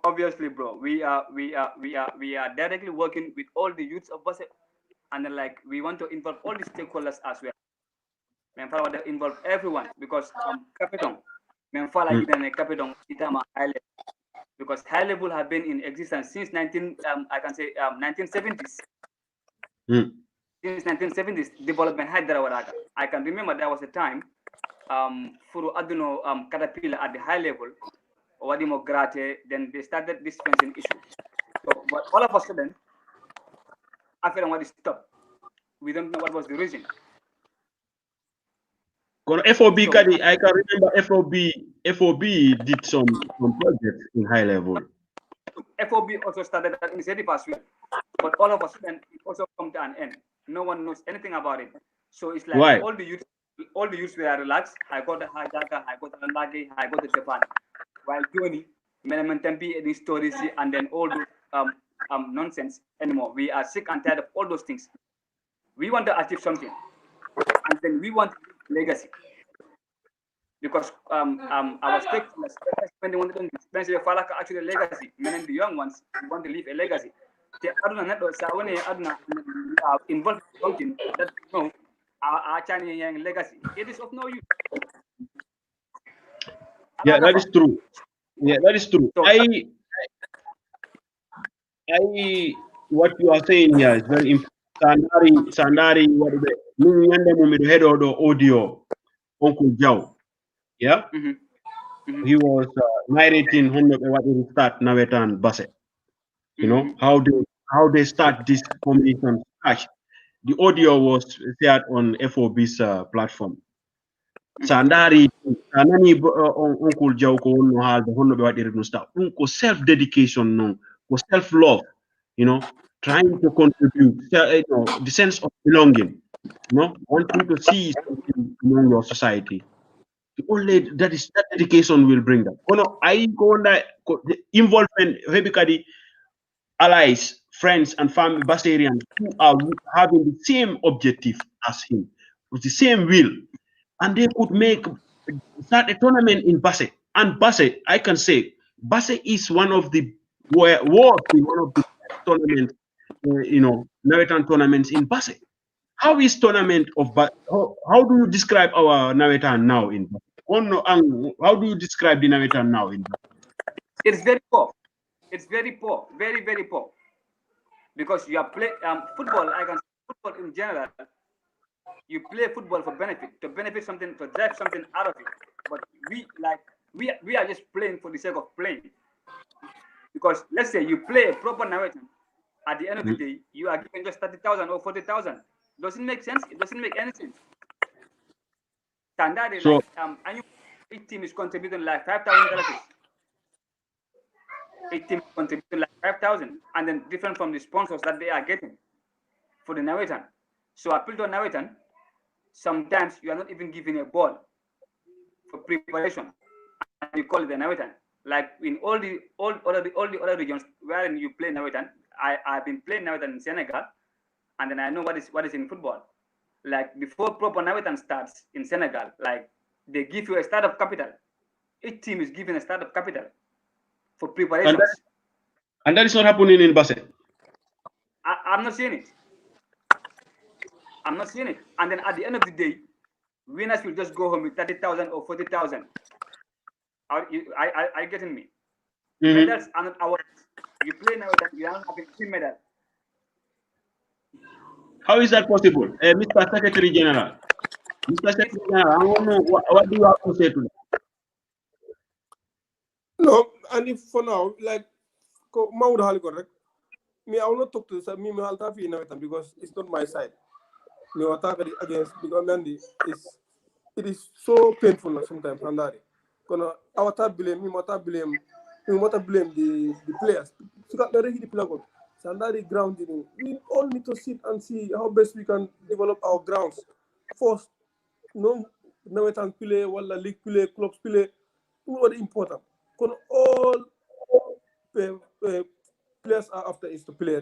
Obviously, bro, we are directly working with all the youths of Basse, and then like we want to involve all the stakeholders as well. Men want to involve everyone because Capitong, men follow Capitong Itama High Level because High Level have been in existence since 1970s. Since 1970s, development had Darawaraga. I can remember there was a time for Aduno Caterpillar at the high level. Wadimo Grate, then they started this fencing issue. So, but all of a sudden, after what is stopped, we don't know what was the reason. FOB, so, I can remember FOB did some projects in high level. FOB also started that initiative as well, but all of a sudden it also come to an end. No one knows anything about it. So it's like Why? all the youths were relaxed. I got the Hajaka, I got the Landagi, I got the Japan. While Johnny, Menemen Tempi, any stories, and then all those nonsense anymore. We are sick and tired of all those things. We want to achieve something, and then we want legacy. Because our stakeholders, when they want to actually legacy, meaning the young ones want to leave a legacy. They are involved in something that our Chinese legacy. It is of no use. Yeah, that is true. Yeah, that is true. So, what you are saying here is very important. Sandari, what is it? The head of the audio, Uncle Joe. Yeah, he was narrating what they start Navetan Basse. You know how they start this combination. The audio was shared on FOB's platform. Sandari, Sanani Uncle Joe no hal the hono be wadir no start. Unko self dedication no, ko self love. Trying to contribute. The sense of belonging. Wanting to see something among your society. Only that dedication will bring that. I go on that involvement, everybody, allies, friends, and family Basserians who are having the same objective as him, with the same will, and they could start a tournament in Basse. And Basse, I can say, Basse is one of the tournaments, Navetan tournaments in Basse. How is tournament of how do you describe our Navetan now in how do you describe the Navetan now in It's very poor. It's very poor. Very, very poor. Because you are playing football, I can say football in general, you play football for benefit, to benefit something, to drive something out of it. But we are just playing for the sake of playing. Because let's say you play a proper Navetan, at the end of the day, you are given just 30,000 or 40,000. Doesn't make sense. It doesn't make any sense. Standard, so, each team is contributing like 5,000 dollars. Each team is contributing like 5,000, and then different from the sponsors that they are getting for the Navetan. So appeal to Navetan, sometimes you are not even given a ball for preparation, and you call it the Navetan. Like in all the other regions wherein you play Navetan, I've been playing Navetan in Senegal. And then I know what is in football. Like before proper Navetan starts in Senegal, like they give you a startup capital. Each team is given a startup capital for preparations. And that is not happening in Basse. I'm not seeing it. I'm not seeing it. And then at the end of the day, winners will just go home with 30,000 or 40,000. Are you getting me? Medals are not ours. You play Navetan, you are not having team medal. How is that possible? Mr. Secretary General, I want to know what do you have to say to that? No, and if for now, like, Maud Hali correct, me, I will not talk to me, I'll have you because it's not my side. you attack against the government is it is so painful sometimes. And that, our blame, we must blame the players. So that the player go. So that ground, we all need to sit and see how best we can develop our grounds. First, no time play, wala league play, clubs play, what important. All players are after is to play.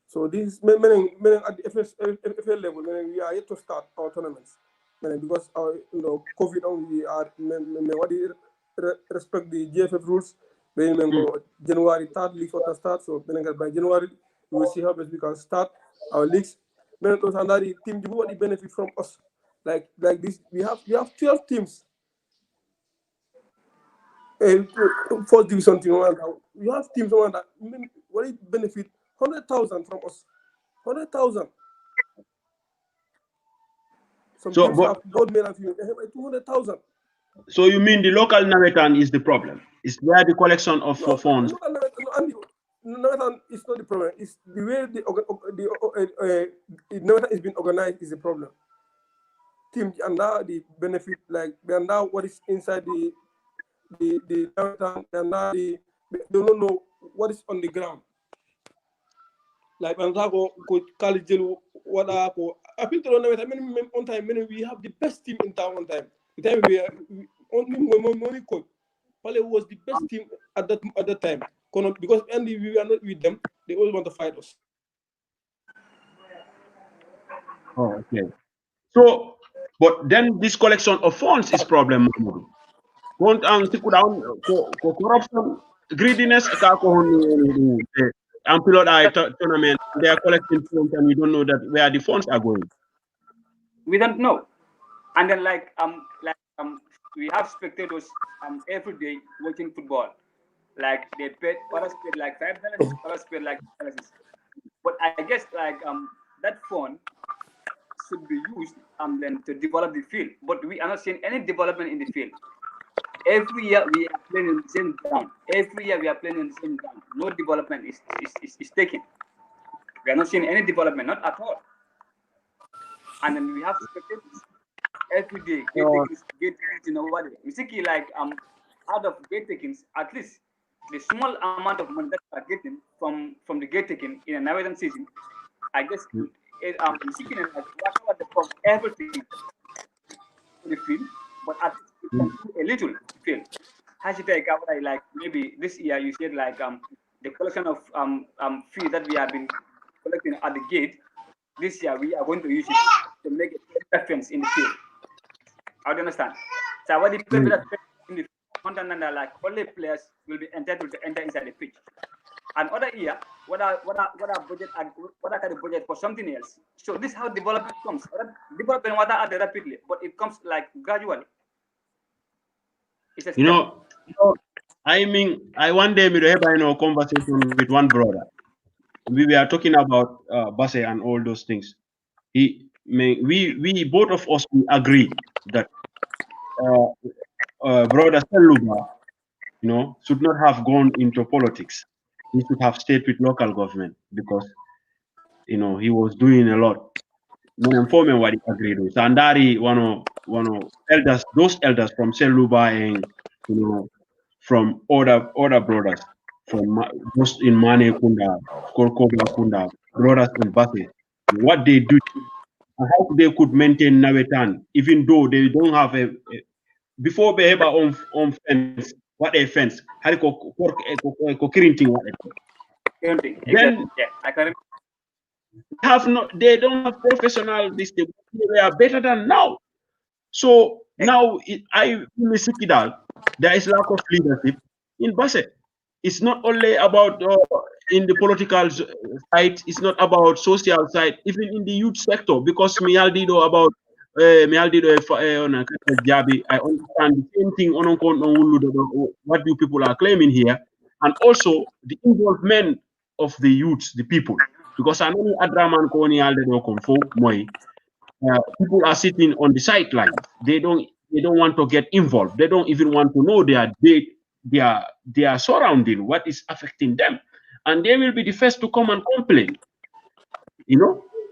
So this meaning at the FL level, we are yet to start our tournaments. Because COVID we are respect the GFF rules. January 3rd league to start. So by January we will see how best we can start our leagues. Those are the team what the benefit from us. Like this, we have 12 teams. First division team. We have teams that what it benefit 100,000 from us. 100,000. Some teams have board men and female. They have 200,000. So you mean the local Nawetan is the problem? Is where the collection of funds? Nawetan is not the problem. It's the way the Nawetan is being organized is the problem. Teams and now the benefit, like they are now what is inside the Nawetan, and now they don't know what is on the ground. Like when I go college, what I feel to know on time. We have the best team in town on time. The time we only coach. Pale was the best team at that time. Because Andy, we are not with them. They always want to fight us. Oh, okay. So, but then this collection of funds is problem. Corruption, greediness, and tournament, they are collecting funds and we don't know that where the funds are going. We don't know. And then we have spectators every day watching football. Like they paid, others paid like $5, others paid like $10. But I guess that fund should be used then to develop the field. But we are not seeing any development in the field. Every year we are playing in the same ground. Every year we are playing in the same ground. No development is taken. We are not seeing any development, not at all. And then we have spectators every day. Gate takings, what we see like out of gate takings, at least the small amount of money that we are getting from the gate taking in a Nawetan season, I guess seeking whatever the cost everything in the field, but at least we can do a little field. Like maybe this year you said like the collection of fee that we have been collecting at the gate. This year we are going to use it to make a difference in the field. How do you understand? So what the people that in the content like only players will be entitled to enter inside the pitch. And other year, what are budget and what are the budget for something else? So this is how development comes. Development what are rapidly, but it comes like gradually. I one day we have a conversation with one brother. We were talking about Basse and all those things. We both of us agree that brother Seluba, should not have gone into politics. He should have stayed with local government because he was doing a lot. Informing what he agreed with. Sandari, one of elders, those elders from Seluba and from other brothers from just in Mane Kunda, Korkoba Kunda, brothers in Basse, what they do and how they could maintain Nawetan, even though they don't have before they have on fence, what a fence, then they don't have professional they are better than now. So now there is lack of leadership in Basse. It's not only about in the political side, it's not about social side, even in the youth sector, because I understand the same thing what you people are claiming here, and also the involvement of the youths, the people, because I know Adraman people are sitting on the sidelines. They don't want to get involved. They don't even want to know their surrounding, what is affecting them, and they will be the first to come and complain.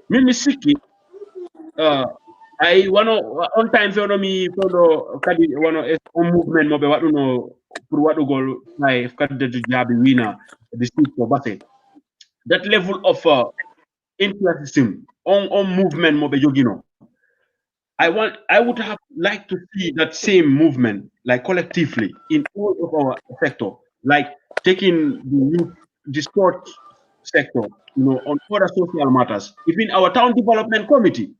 Mimi I on time for me for the kadi movement mo be wadu no pour wadu gol ay kadi de jabi wina the street for base. That level of enthusiasm on movement mo be jogino. I would have liked to see that same movement, like collectively in all of our sector, like taking the sports sector, on other social matters, even our town development committee,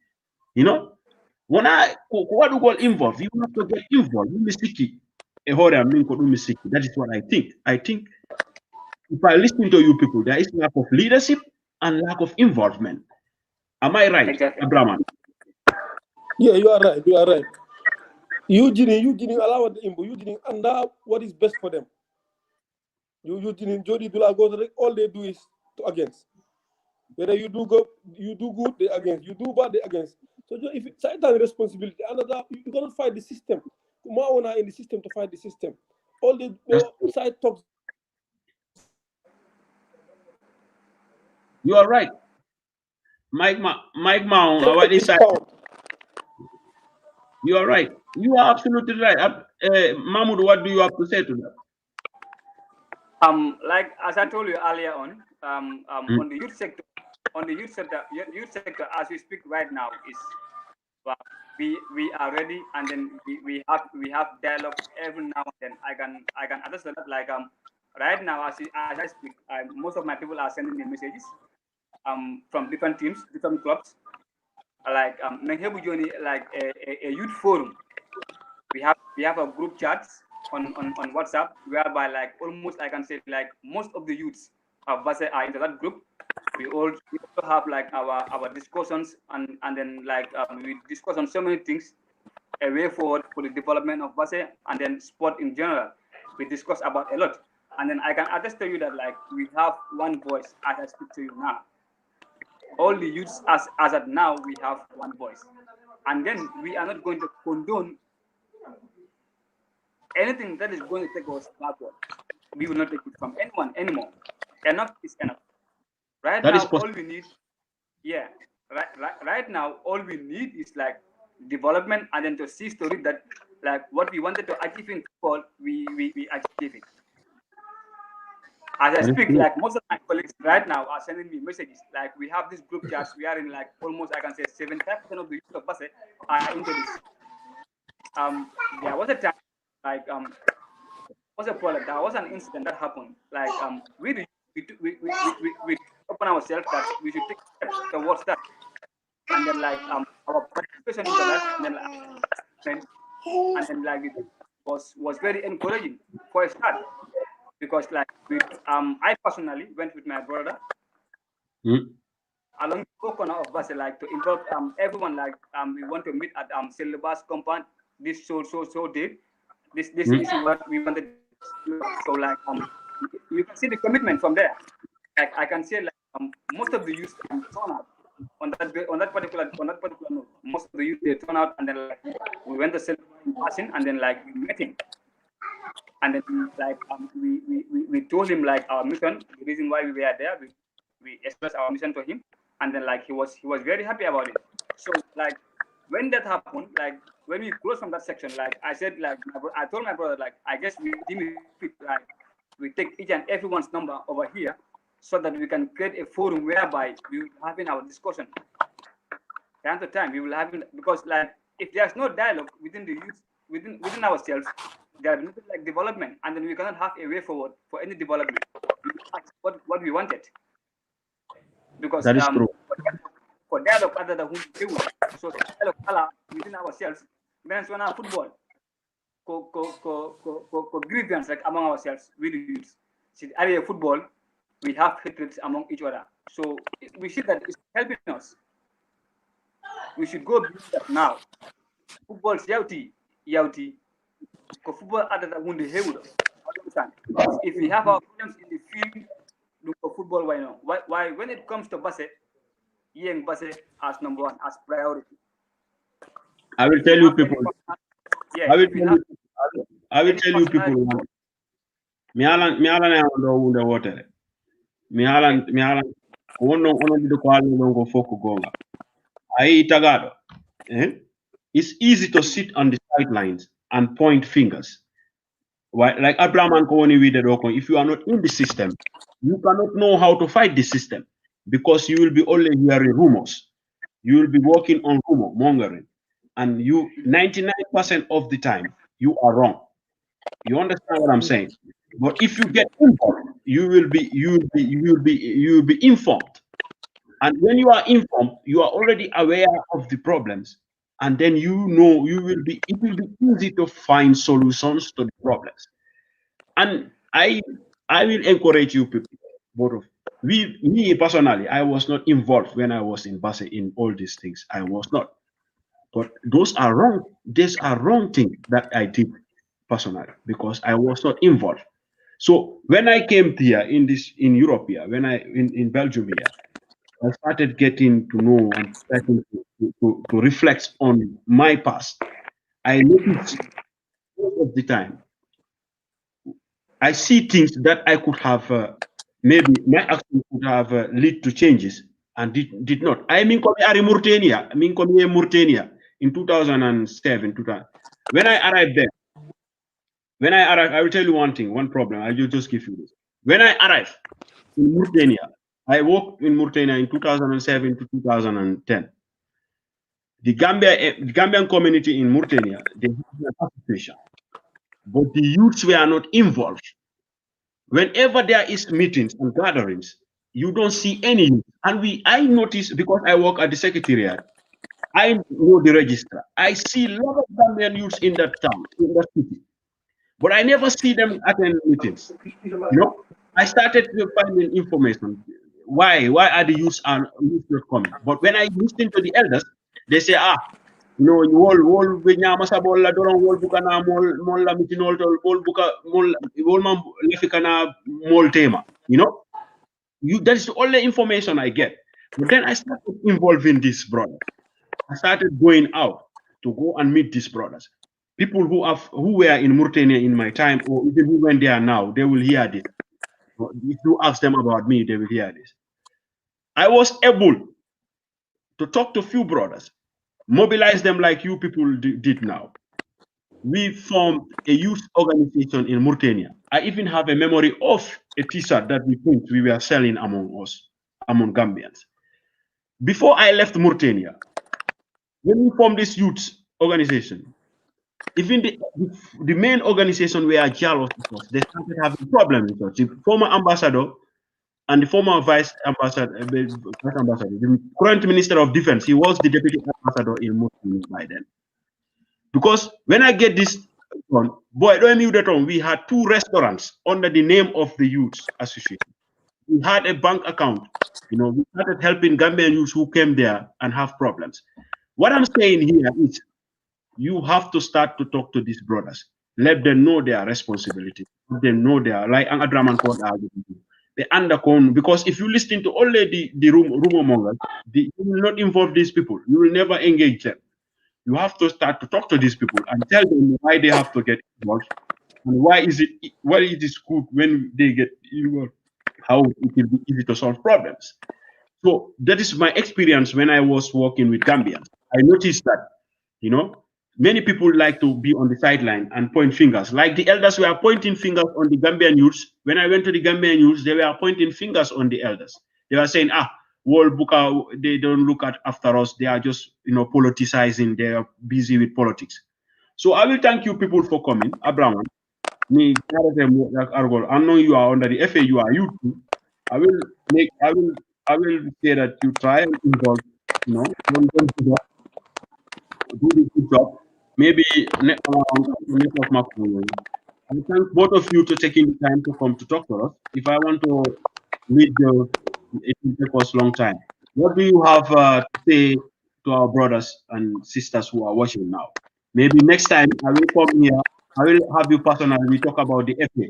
when what do call involved, you have to get involved. That is what I think. I think if I listen to you people, there is lack of leadership and lack of involvement. Am I right, Exactly. Abraman? Yeah, you are right. You are right. You didn't allow the info. You didn't under what is best for them. You didn't Jody Dula go all they do is to against. Whether you do good, they against. You do bad, they against. So if it's a responsibility, another you cannot fight the system. More in the system to fight the system. All the side talks. You are right. Mike Mount, what is that? You are right. You are absolutely right. Mahmoud, what do you have to say to that? Like as I told you earlier on the youth sector, as we speak right now is we are ready, and then we have dialogue every now and then. I can understand that, like right now as I speak, most of my people are sending me messages from different teams, different clubs, like like a youth forum. We have a group chats on WhatsApp, whereby like almost I can say like most of the youths of Basse are into that group. We also have like our discussions, and then like we discuss on so many things, a way forward for the development of Basse and then sport in general. We discuss about a lot, and then I can attest to you that like we have one voice as I speak to you now. All the youths as at now we have one voice, and then we are not going to condone anything that is going to take us backward. We will not take it from anyone anymore. Enough is enough. Right now, all we need, right now, all we need is like development, and then to see story that like what we wanted to achieve in football, we achieve it. As I speak, like most of my colleagues right now are sending me messages. Like we have this group chats, we are in like almost I can say 75% of the youth of Basse are into this. There was a time like what's the problem? There was an incident that happened. Like we open ourselves that we should take steps towards that, and then like our participation into that, and then like it was very encouraging for a start, because like I personally went with my brother along the corner of Basse, like to involve everyone, like we want to meet at Silvas compound this so day. This is what we wanted. So like you can see the commitment from there. Like I can say like most of the youth turn out on that particular note. Most of the youth they turn out, and then like we went to celebrate in person, and then like we met him, and then like we told him like our mission, the reason why we were there. We expressed our mission to him, and then like he was very happy about it. So like when that happened, like when we closed from that section, like I said, like I told my brother, like I guess we take each and everyone's number over here, so that we can create a forum whereby we will have in our discussion. Time to time we will have it, because like if there's no dialogue within the youth, within ourselves, there is nothing like development, and then we cannot have a way forward for any development. What we wanted, because that is true. For dialogue other than so dialogue within ourselves, then when our football grievance like among ourselves with the youths. See, area football, we have hatred among each other. So we see that it's helping us. We should go beyond that now. Football is yauti. Football other than the head. If we have our problems in the field, look for football. Why not? Why when it comes to Basse, Yang Basse as number one, as priority. I will tell you people. I will tell you people. Me alan e ando wunde wotere. Mi halan Ono di ko go foku gonga. Ai tagado. It's easy to sit on the sidelines and point fingers. Why, like Abraham and Kowani with the Roko, if you are not in the system, you cannot know how to fight the system because you will be only hearing rumors. You will be working on rumor mongering, and you 99% of the time you are wrong. You understand what I'm saying? But if you get involved, you will be informed. And when you are informed, you are already aware of the problems, and then it will be easy to find solutions to the problems. And I will encourage you people, both of me personally, I was not involved when I was in Basse in all these things. I was not. But those are wrong. These are wrong things that I did personally because I was not involved. So when I came here in Europe here, when I in Belgium here, I started getting to know and starting to reflect on my past. I noticed most of the time I see things that I could have maybe my action could have lead to changes and did not. I mean, come here in Mauritania. I mean, come here in Mauritania in 2007. When I arrived there, I will tell you one thing, one problem. I'll just give you this. When I arrived in Mauritania, I worked in Mauritania in 2007 to 2010. The Gambian community in Mauritania, they have an association, but the youths were not involved. Whenever there is meetings and gatherings, you don't see any youth. And I notice because I work at the secretariat, I know the register. I see a lot of Gambian youths in that town, in that city, but I never see them attend meetings. I started finding information. Why are the youths not coming? But when I listen to the elders, they say, wol be nyama sa bol la doron wol buka na mol la mitinol tol wol buka wol man lefika na mol tema. That is the only information I get. But then I started involving these brothers. I started going out to go and meet these brothers. People who were in Mauritania in my time, or even who went there now, they will hear this. If you ask them about me, they will hear this. I was able to talk to a few brothers, mobilize them like you people did now. We formed a youth organization in Mauritania. I even have a memory of a t-shirt that we were selling among Gambians. Before I left Mauritania, when we formed this youth organization, even the main organization where Jallos was, they started having problems. The former ambassador and the former vice ambassador, the current minister of defense, he was the deputy ambassador in Mauritania by then. Because when I get this boy, we had 2 restaurants under the name of the Youth Association. We had a bank account. We started helping Gambian youths who came there and have problems. What I'm saying here is you have to start to talk to these brothers. Let them know their responsibility. Let them know like Adraman called the undercone. Because if you listen to only the rumor mongers, you will not involve these people. You will never engage them. You have to start to talk to these people and tell them why they have to get involved and why it is good when they get involved, how it will be easy to solve problems. So that is my experience when I was working with Gambians. I noticed that, many people like to be on the sideline and point fingers. Like the elders were pointing fingers on the Gambian youths. When I went to the Gambian youths, they were pointing fingers on the elders. They were saying, World Buka, they don't look after us. They are just, politicizing. They are busy with politics. So I will thank you people for coming. Abraham, I know you are under the FA, you are you too. I will say that you try and involve, do the good job. Maybe I thank both of you to taking the time to come to talk to us. If I want to read it will take us a long time. What do you have to say to our brothers and sisters who are watching now? Maybe next time I will come here. I will have you personally. We talk about the FA.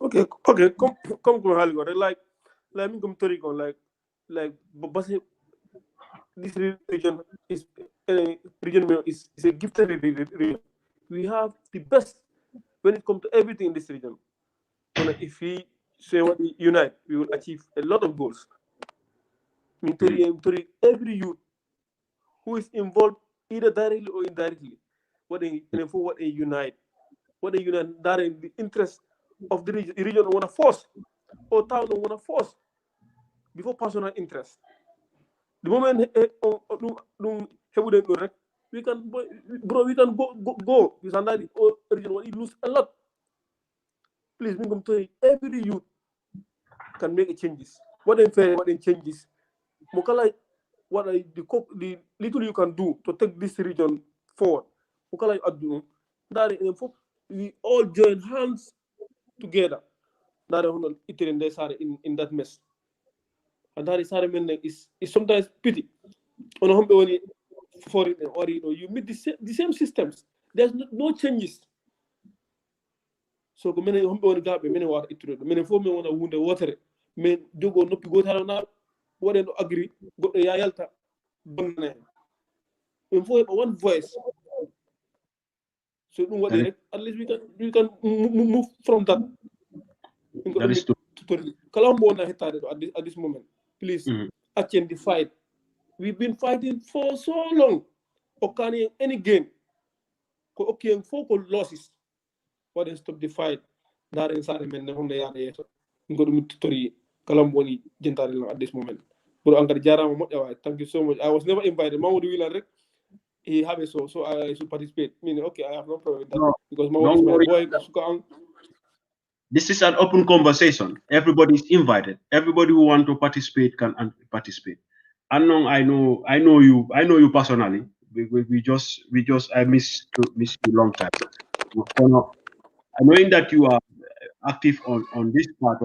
Okay. Come Halgo. Like me come to Rico. Like, but this region is a gifted region. We have the best when it comes to everything in this region. If we say what we unite, we will achieve a lot of goals. Every youth who is involved either directly or indirectly, what they unite, that in the interest of the region wanna force or town wanna force before personal interest. The moment we can go. Because region will lose a lot. Please, every youth can make changes. What they changes. Mukala, the little you can do to take this region forward. Mukala adu. We all join hands together. That in that mess. And that is sometimes pity. For it or you meet the same systems. There's no changes. So many many water many for me wanna wound water. Men jogo no go na what no agree go ya yalta bonne. One voice. So at least we can move from that. That is true. Colombo at this moment. Please attend the fight. We've been fighting for so long. Okay, any gain. Okay, four losses. What then stop the fight? That inside men Honda Yada. Go to Tori Colombo Gentile at this moment. But thank you so much. I was never invited. Mamadou Willarek, he have it so I should participate. Meaning, okay, I have no problem with that. Because Mamadou is my boy. This is an open conversation. Everybody is invited. Everybody who want to participate can participate. Anong, I know you personally. I miss you long time. Knowing that you are active on this part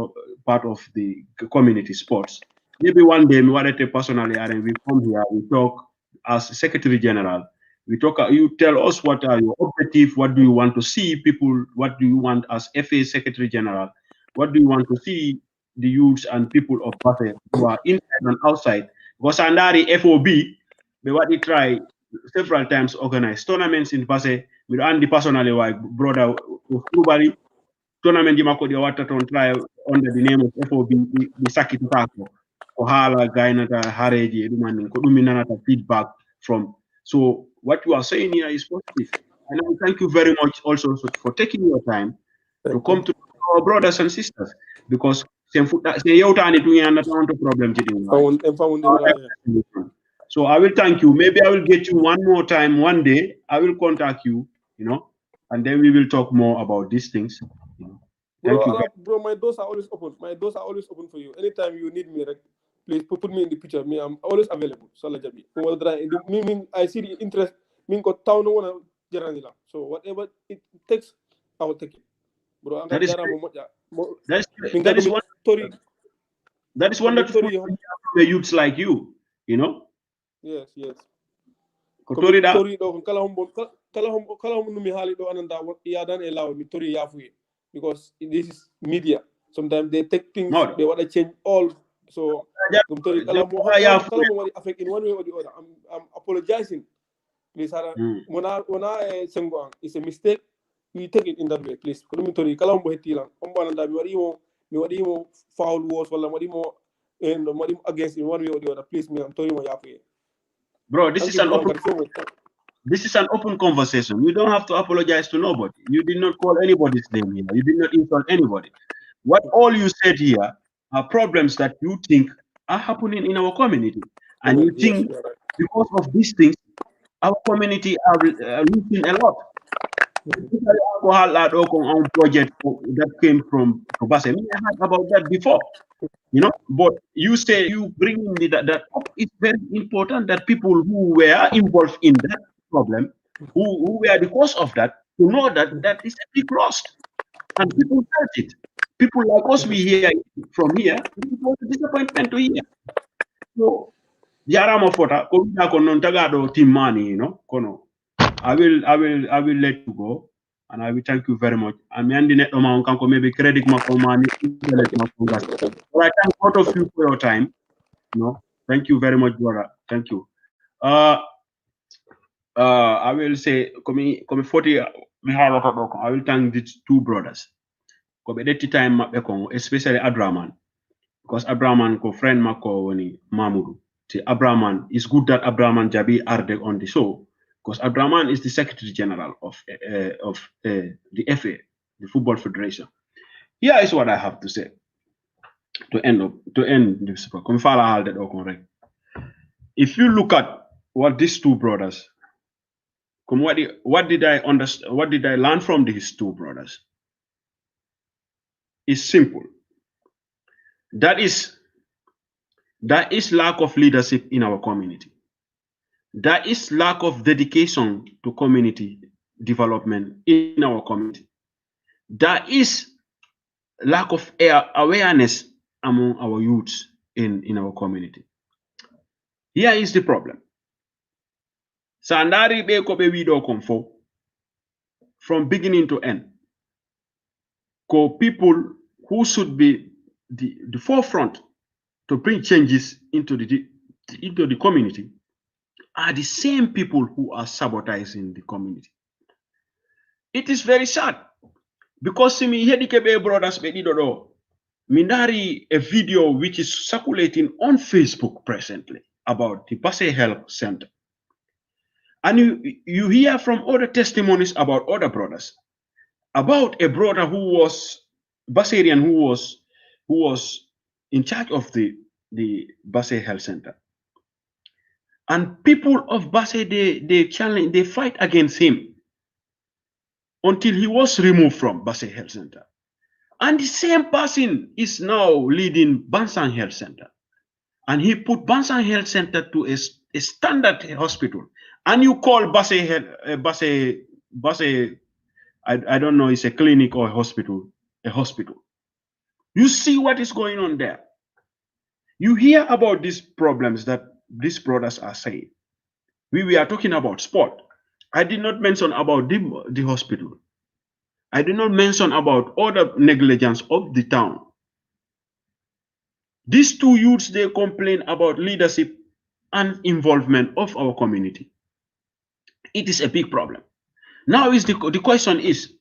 of the community sports. Maybe one day, personally, and we come here, we talk as Secretary General. We talk. You tell us what are your objectives. What do you want to see people? What do you want as FA Secretary General? What do you want to see the youths and people of Basse who are inside and outside? Because Andari FOB, what they try several times organize tournaments in Basse. With Andy personally, like brother of Kubari, tournament di mako di wataton try under the name of FOB the Sakit Tako. Ohala Gainata Hareji, Duminanata feedback from. So what you are saying here is positive. And I thank you very much also for taking your time to come to our brothers and sisters because so I will thank you. Maybe I will get you one more time one day. I will contact you, and then we will talk more about these things. Thank you. Bro, my doors are always open. My doors are always open for you. Anytime you need me, please put me in the picture. I'm always available. I see the interest. So whatever it takes, I will take it. Bro, that is wonderful for the youths like you, Yes. Because this is media. Sometimes they take things, they want to change all. So, affect in one way or the other. I'm apologizing. Please, when I it's a mistake, we take it in that way, please. Foul words, against in one way or the other. Please, me, I'm telling you. Bro, this is an open conversation. You don't have to apologize to nobody. You did not call anybody's name here. You did not insult anybody. What all you said here are problems that you think are happening in our community. And you think because of these things, our community are losing a lot. Project that came from Basse. I heard about that before. But you say you bring in that up. It's very important that people who were involved in that problem, who were the cause of that, to know that is a big loss. And people felt it. People like us, we hear from here, it was a disappointment to hear. So, Yarama Fota, Team Money, I will let you go. And I will thank you very much. I'm maybe credit Makomani. But I thank both of you for your time. Thank you very much, brother. Thank you. I will say, I will thank these two brothers. ko be detti time mabbe ko especially Abraman, because Abraman ko friend mako woni Mamudu. See, Abraman, it's good that Abraman Jabi Arde on the show, because Abraman is the Secretary General of the FA, the Football Federation. Here is what I have to say to end this. If you look at what these two brothers, what did I understand? What did I learn from these two brothers? It's simple. That is lack of leadership in our community. That is lack of dedication to community development in our community. That is lack of awareness among our youths in our community. Here is the problem. Sandari be ko be wido komfo from beginning to end. Ko people who should be the forefront to bring changes into the community are the same people who are sabotaging the community. It is very sad because me Hedikebe brothers Minari a video which is circulating on Facebook presently about the Basse Health Center. And you hear from other testimonies about other brothers, about a brother who was Basserian who was in charge of the Basse Health Center. And people of Basse, they fight against him until he was removed from Basse Health Center. And the same person is now leading Bansang Health Center. And he put Bansang Health Center to a standard hospital. And you call Basse, I don't know, it's a clinic or a hospital. You see what is going on there. You hear about these problems that these brothers are saying. We are talking about sport. I did not mention about the hospital. I did not mention about other negligence of the town. These two youths, they complain about leadership and involvement of our community. It is a big problem. Now is the question is,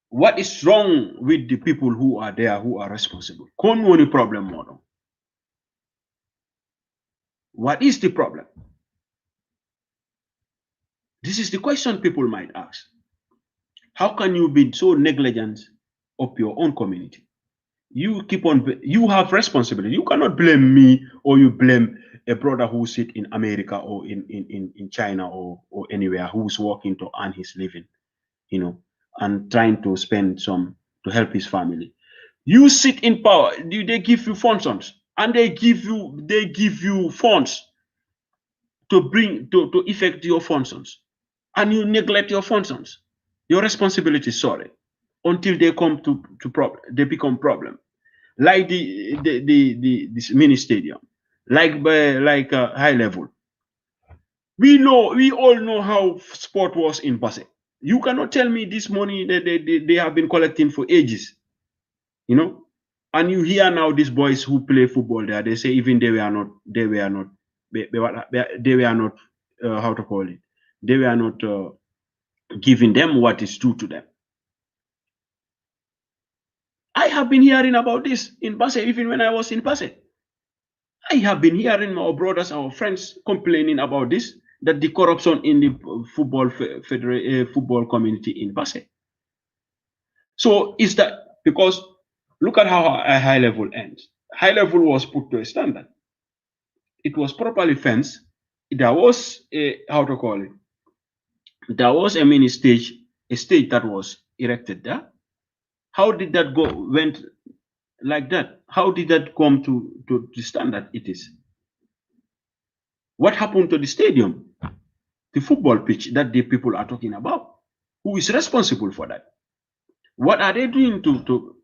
what is wrong with the people who are there, who are responsible? Problem model. What is the problem? This is the question people might ask. How can you be so negligent of your own community? You have responsibility. You cannot blame me or you blame a brother who sit in America or in China or anywhere who's working to earn his living, and trying to spend some to help his family. You sit in power, they give you functions, and they give you funds to effect your functions, and you neglect your functions. Your responsibility, sorry, until they come they become problem. Like this mini stadium, like high level. We all know how sport was in Basse. You cannot tell me this money that they have been collecting for ages, And you hear now these boys who play football there, they say even they were not how to call it. They were not giving them what is due to them. I have been hearing about this in Basse, even when I was in Basse. I have been hearing our brothers, our friends complaining about this, that the corruption in the football community in Basse. So is that because look at how a high level ends. High level was put to a standard. It was properly fenced. There was how to call it. There was a mini stage, a stage that was erected there. How did that went like that? How did that come to the standard it is? What happened to the stadium, the football pitch that the people are talking about? Who is responsible for that? What are they doing to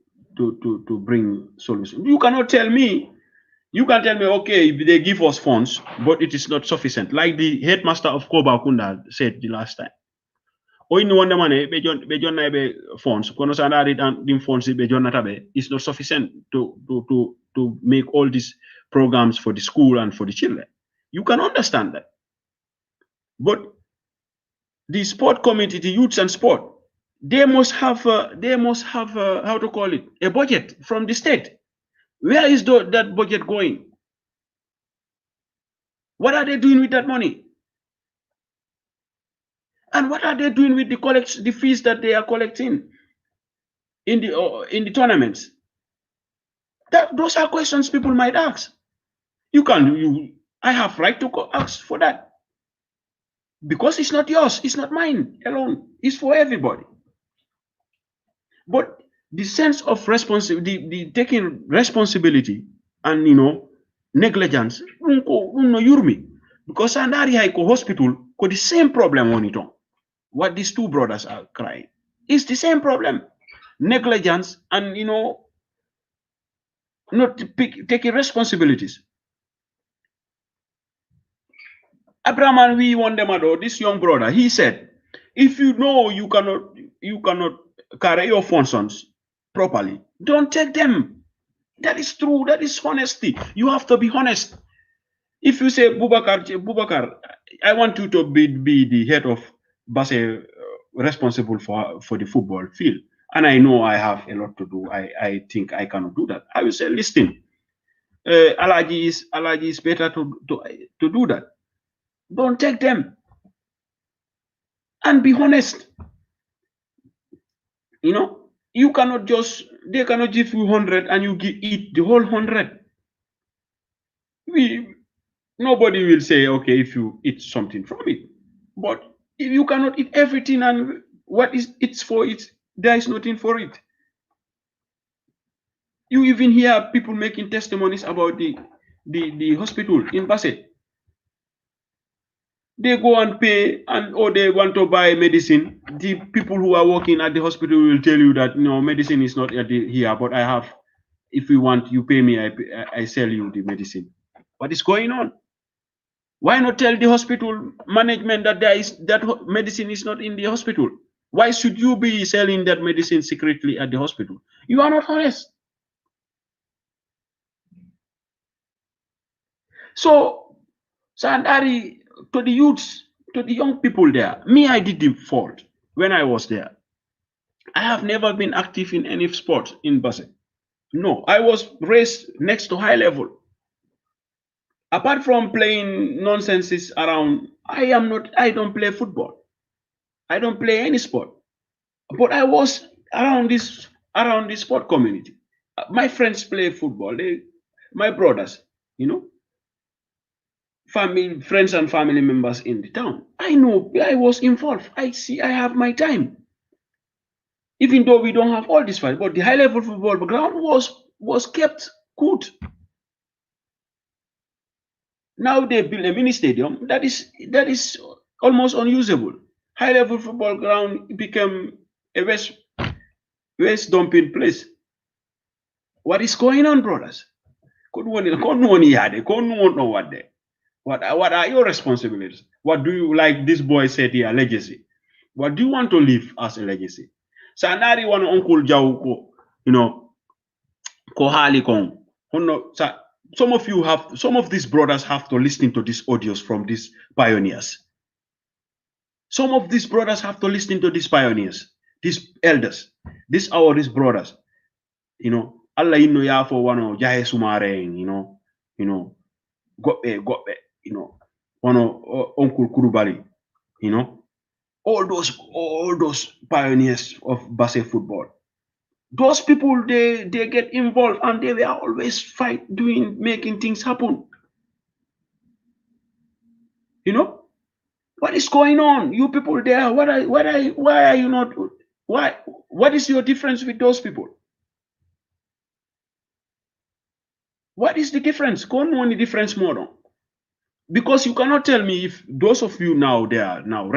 bring solution? You cannot tell me. You can tell me, okay, they give us funds, but it is not sufficient. Like the headmaster of Koba Kunda said the last time. Funds, funds is not sufficient to make all these programs for the school and for the children. You can understand that. But the sport committee, the youths and sport, they must have how to call it, a budget from the state. Where is that budget going? What are they doing with that money? And what are they doing with the fees that they are collecting in the tournaments? Those are questions people might ask. I have right to ask for that, because it's not yours, it's not mine alone, it's for everybody. But the sense of responsibility, the taking responsibility, and negligence, yurmi, because Sandari Haiko Hospital got the same problem on it. What these two brothers are crying, it's the same problem. Negligence and not taking responsibilities. Abraham and we want them adore this young brother. He said, if you know you cannot carry your functions properly, don't take them. That is true. That is honesty. You have to be honest. If you say, Bubakar, I want you to be the head of Basse, responsible for the football field, and I know I have a lot to do. I think I cannot do that. I will say, listen, Alaji is better to do that. Don't take them, and be honest. You cannot they cannot give you 100 and you eat the whole 100. Nobody will say, okay, if you eat something from it. But if you cannot eat everything, and what is it's for it, there is nothing for it. You even hear people making testimonies about the hospital in Basse. They go and pay, or they want to buy medicine. The people who are working at the hospital will tell you that no, medicine is not here, but I have. If you want, you pay me. I sell you the medicine. What is going on? Why not tell the hospital management that that medicine is not in the hospital? Why should you be selling that medicine secretly at the hospital? You are not honest. So, Sandari, to the youths, to the young people there, me, I did the fault when I was there. I have never been active in any sport in Basse. No, I was raised next to high level. Apart from playing nonsenses around, I don't play football. I don't play any sport. But I was around this sport community. My friends play football. My brothers, friends and family members in the town. I know I was involved. I have my time. Even though we don't have all this fight, but the high level football ground was kept good. Now they build a mini stadium that is almost unusable. High level football ground became a waste dumping place. What is going on, brothers? What are your responsibilities? What do you, like this boy said here, legacy? What do you want to leave as a legacy? Sanari one uncle Jauko, Kohali Kong. Some of these brothers have to listen to these audios from these pioneers. Some of these brothers have to listen to these pioneers, these elders, these brothers. Allah ya for one jahe sumare, gobe, one Uncle Kurubali, all those pioneers of Basse football. Those people, they get involved and they were always making things happen. What is going on? You people there, why are you not? What is your difference with those people? What is the difference? Go on the difference more. Because you cannot tell me if those of you now, they are now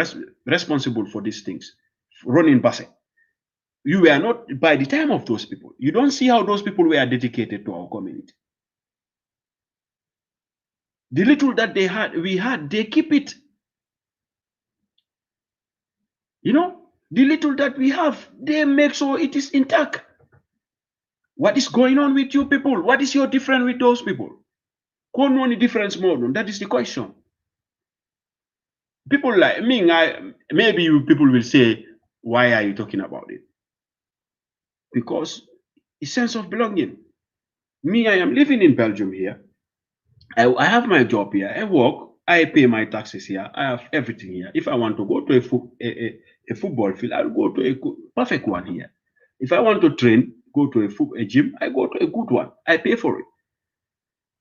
responsible for these things, running Basse. You were not by the time of those people. You don't see how those people were dedicated to our community. The little that we had, they keep it. The little that we have, they make sure it is intact. What is going on with you people? What is your difference with those people? Any difference more? That is the question. People like me, maybe you people will say, Why are you talking about it? Because a sense of belonging. Me, I am living in Belgium here. I have my job here. I work. I pay my taxes here. I have everything here. If I want to go to a football field, I'll go to a perfect one here. If I want to train, go to a gym, I go to a good one. I pay for it.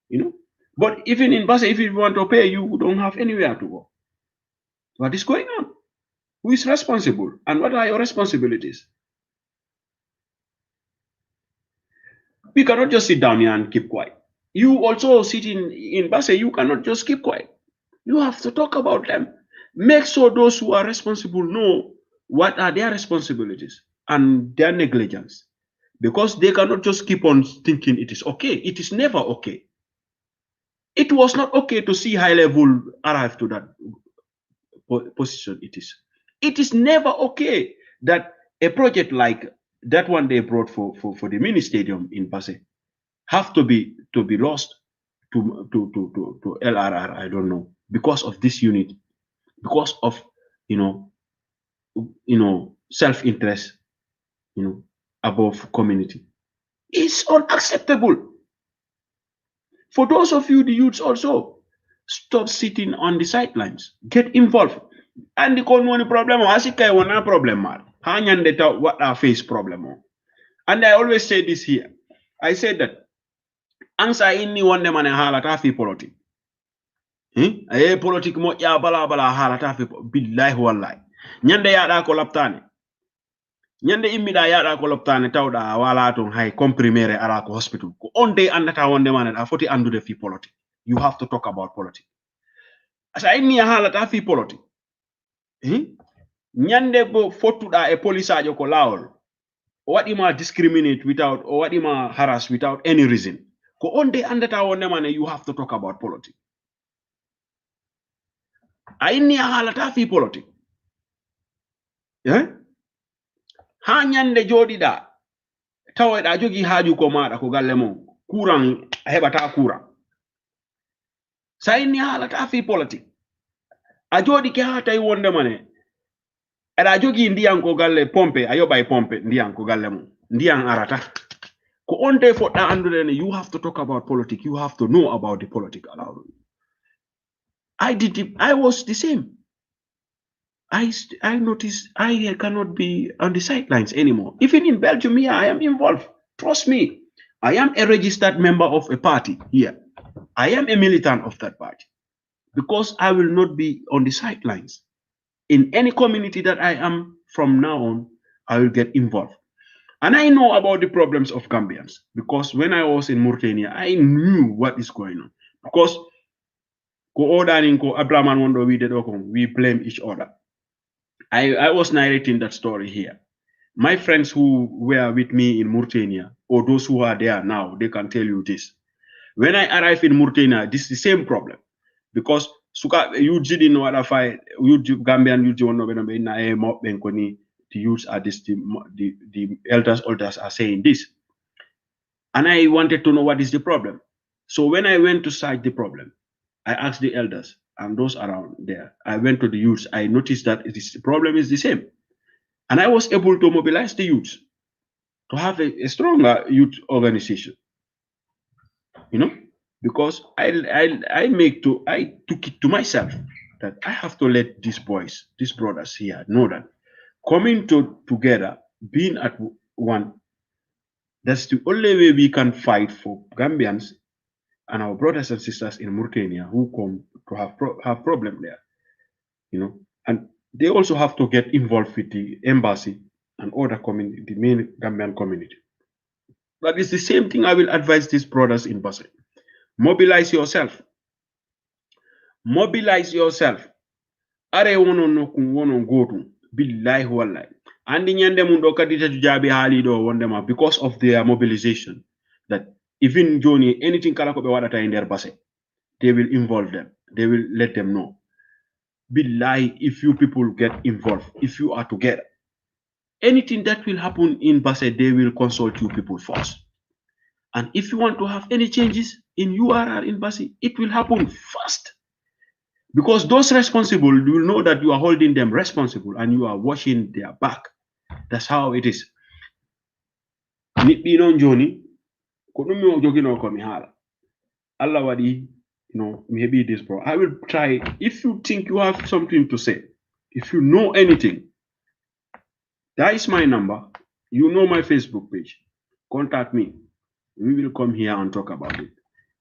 You know. But even in Basa, if you want to pay, you don't have anywhere to go. What is going on? Who is responsible? And what are your responsibilities? We cannot just sit down here and keep quiet. You also sit in Basa, you cannot just keep quiet. You have to talk about them. Make sure those who are responsible know what are their responsibilities and their negligence. Because they cannot just keep on thinking it is okay. It is never okay. It was not okay to see high level arrive to that position it is. It is never okay that a project like that one they brought for the mini stadium in Pasay have to be lost to LRR, I don't know, because of this unit, because of self-interest, above community. It's unacceptable. For those of you, the youths, also stop sitting on the sidelines. Get involved. And the one problem, asika one problem, what our face problem. And I always say this here. I said that answer any one dem ane halata fi politic. Politic mo ya bala halata fi billahi wallahi. Nyande ya ko laptane. Nyande immida ya ko laptane tawda wala ton hay comprimere ara ko hospital. Ko on day andata wonde man da foti andude fi politic. You have to talk about politics. Asa inni halata fi politic. Nyande bo fotuda e police ajo ko lawol. What ima discriminate without, or what ima harass without any reason. Ko on day andata wonde man you have to talk about politics. Inni halata fi politic. Ha nyande jodida taweda jogi haaju ko mada ko galle mon kuran hebata kuran. Sa inni halata fi politic. A jodi ke hata I wonde mane ada jogi ndiyan ko galle pompe ayoba e pompe ndiyan ko galle mo ndiyan arata ko on day for that andude you have to talk about politics. You have to know about the politics around you. I was the same. I noticed I cannot be on the sidelines anymore. Even in Belgium here, I am involved. Trust me. I am a registered member of a party here. I am a militant of that party. Because I will not be on the sidelines. In any community that I am from now on, I will get involved. And I know about the problems of Gambians. Because when I was in Mauritania, I knew what is going on. Because we blame each other. I was narrating that story here. My friends who were with me in Mauritania, or those who are there now, they can tell you this. When I arrived in Mauritania, this is the same problem. Because you didn't know what I fight, you Gambian, you don't know when the youths are this, the elders are saying this. And I wanted to know what is the problem. So when I went to cite the problem, I asked the elders and those around there. I went to the youths. I noticed that the problem is the same. And I was able to mobilize the youths to have a stronger youth organization. Because I took it to myself that I have to let these boys, these brothers here know that coming together, being at one, that's the only way we can fight for Gambians and our brothers and sisters in Mauritania who come to have problem there, and they also have to get involved with the embassy and other community, the main Gambian community. But it's the same thing I will advise these brothers in Basel. Mobilize yourself. Mobilize yourself. Are wono go to billahi wallahi. Andi nyande mundo kadita jabi hali do wondema because of their mobilization. That even Johnny, anything kalako be wadata in their base, they will involve them. They will let them know. Billahi, if you people get involved, if you are together, anything that will happen in Basse, they will consult you people first. And if you want to have any changes in URR in Basse, it will happen fast. Because those responsible will know that you are holding them responsible and you are watching their back. That's how it is. Johnny, Allah wadi, maybe this, bro. I will try. If you think you have something to say, if you know anything, that is my number. You know my Facebook page. Contact me. We will come here and talk about it.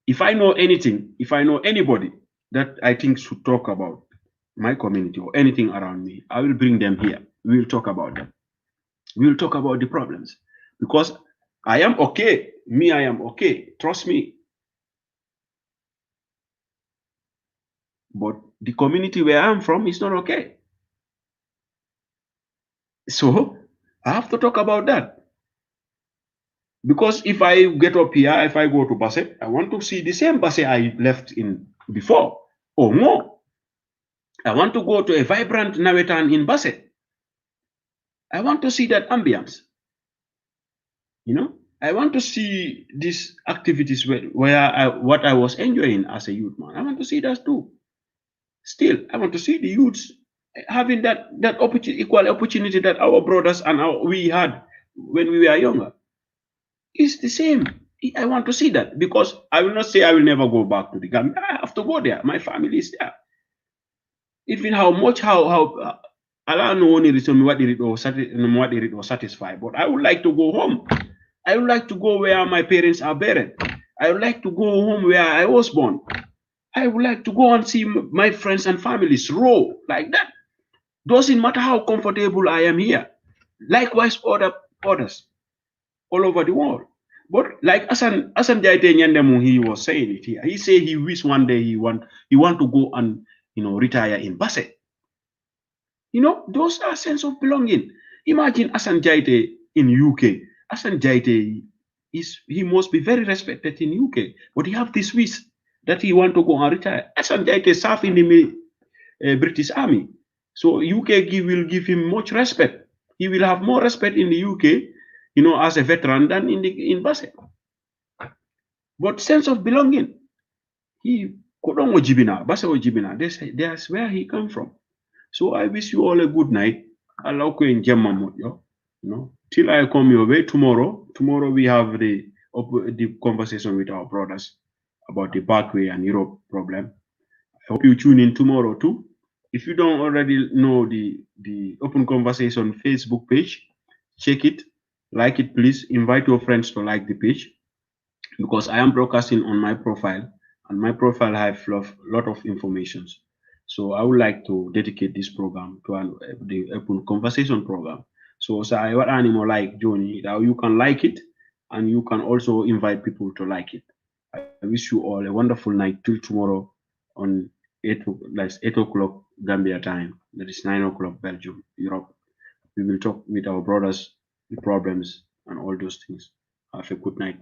If I know anything, if I know anybody that I think should talk about my community or anything around me, I will bring them here. We will talk about them. We will talk about the problems. Because I am okay. Me, I am okay. Trust me. But the community where I'm from is not okay. So I have to talk about that. Because if I get up here, if I go to Basse, I want to see the same Basse I left in before or more. I want to go to a vibrant Nawetan in Basse. I want to see that ambience. I want to see these activities where what I was enjoying as a youth man. I want to see that too. Still, I want to see the youths having that equal opportunity that our brothers and we had when we were younger. It's the same. I want to see that because I will not say I will never go back to the Gambia. I have to go there. My family is there. Even how Allah no only reason what did it or satisfy, but I would like to go home. I would like to go where my parents are buried. I would like to go home where I was born. I would like to go and see my friends and families row like that. Doesn't matter how comfortable I am here. Likewise, others all over the world. But like Asan Jaite Nyandemu, he was saying it here. He said he wish one day he want to go and retire in Basse. Those are sense of belonging. Imagine Asan Jaite in UK. Asan Jaite he must be very respected in UK, but he have this wish that he want to go and retire. Asan Jaite served in the British Army, so UK will give him much respect. He will have more respect in the UK, as a veteran than in Basse. But sense of belonging, he couldn't Ojibina, Basse Ojibina. That's where he come from. So I wish you all a good night. Allah in till I come your way tomorrow. Tomorrow we have the conversation with our brothers about the Parkway and Europe problem. I hope you tune in tomorrow too. If you don't already know the Open Conversation Facebook page, check it, like it, please. Invite your friends to like the page because I am broadcasting on my profile, and my profile have a lot of information. So I would like to dedicate this program to the Open Conversation program. So I what animal like Johnny, now you can like it, and you can also invite people to like it. I wish you all a wonderful night till tomorrow on 8 o'clock Gambia time. That is 9 o'clock Belgium, Europe. We will talk with our brothers, the problems, and all those things. Have a good night.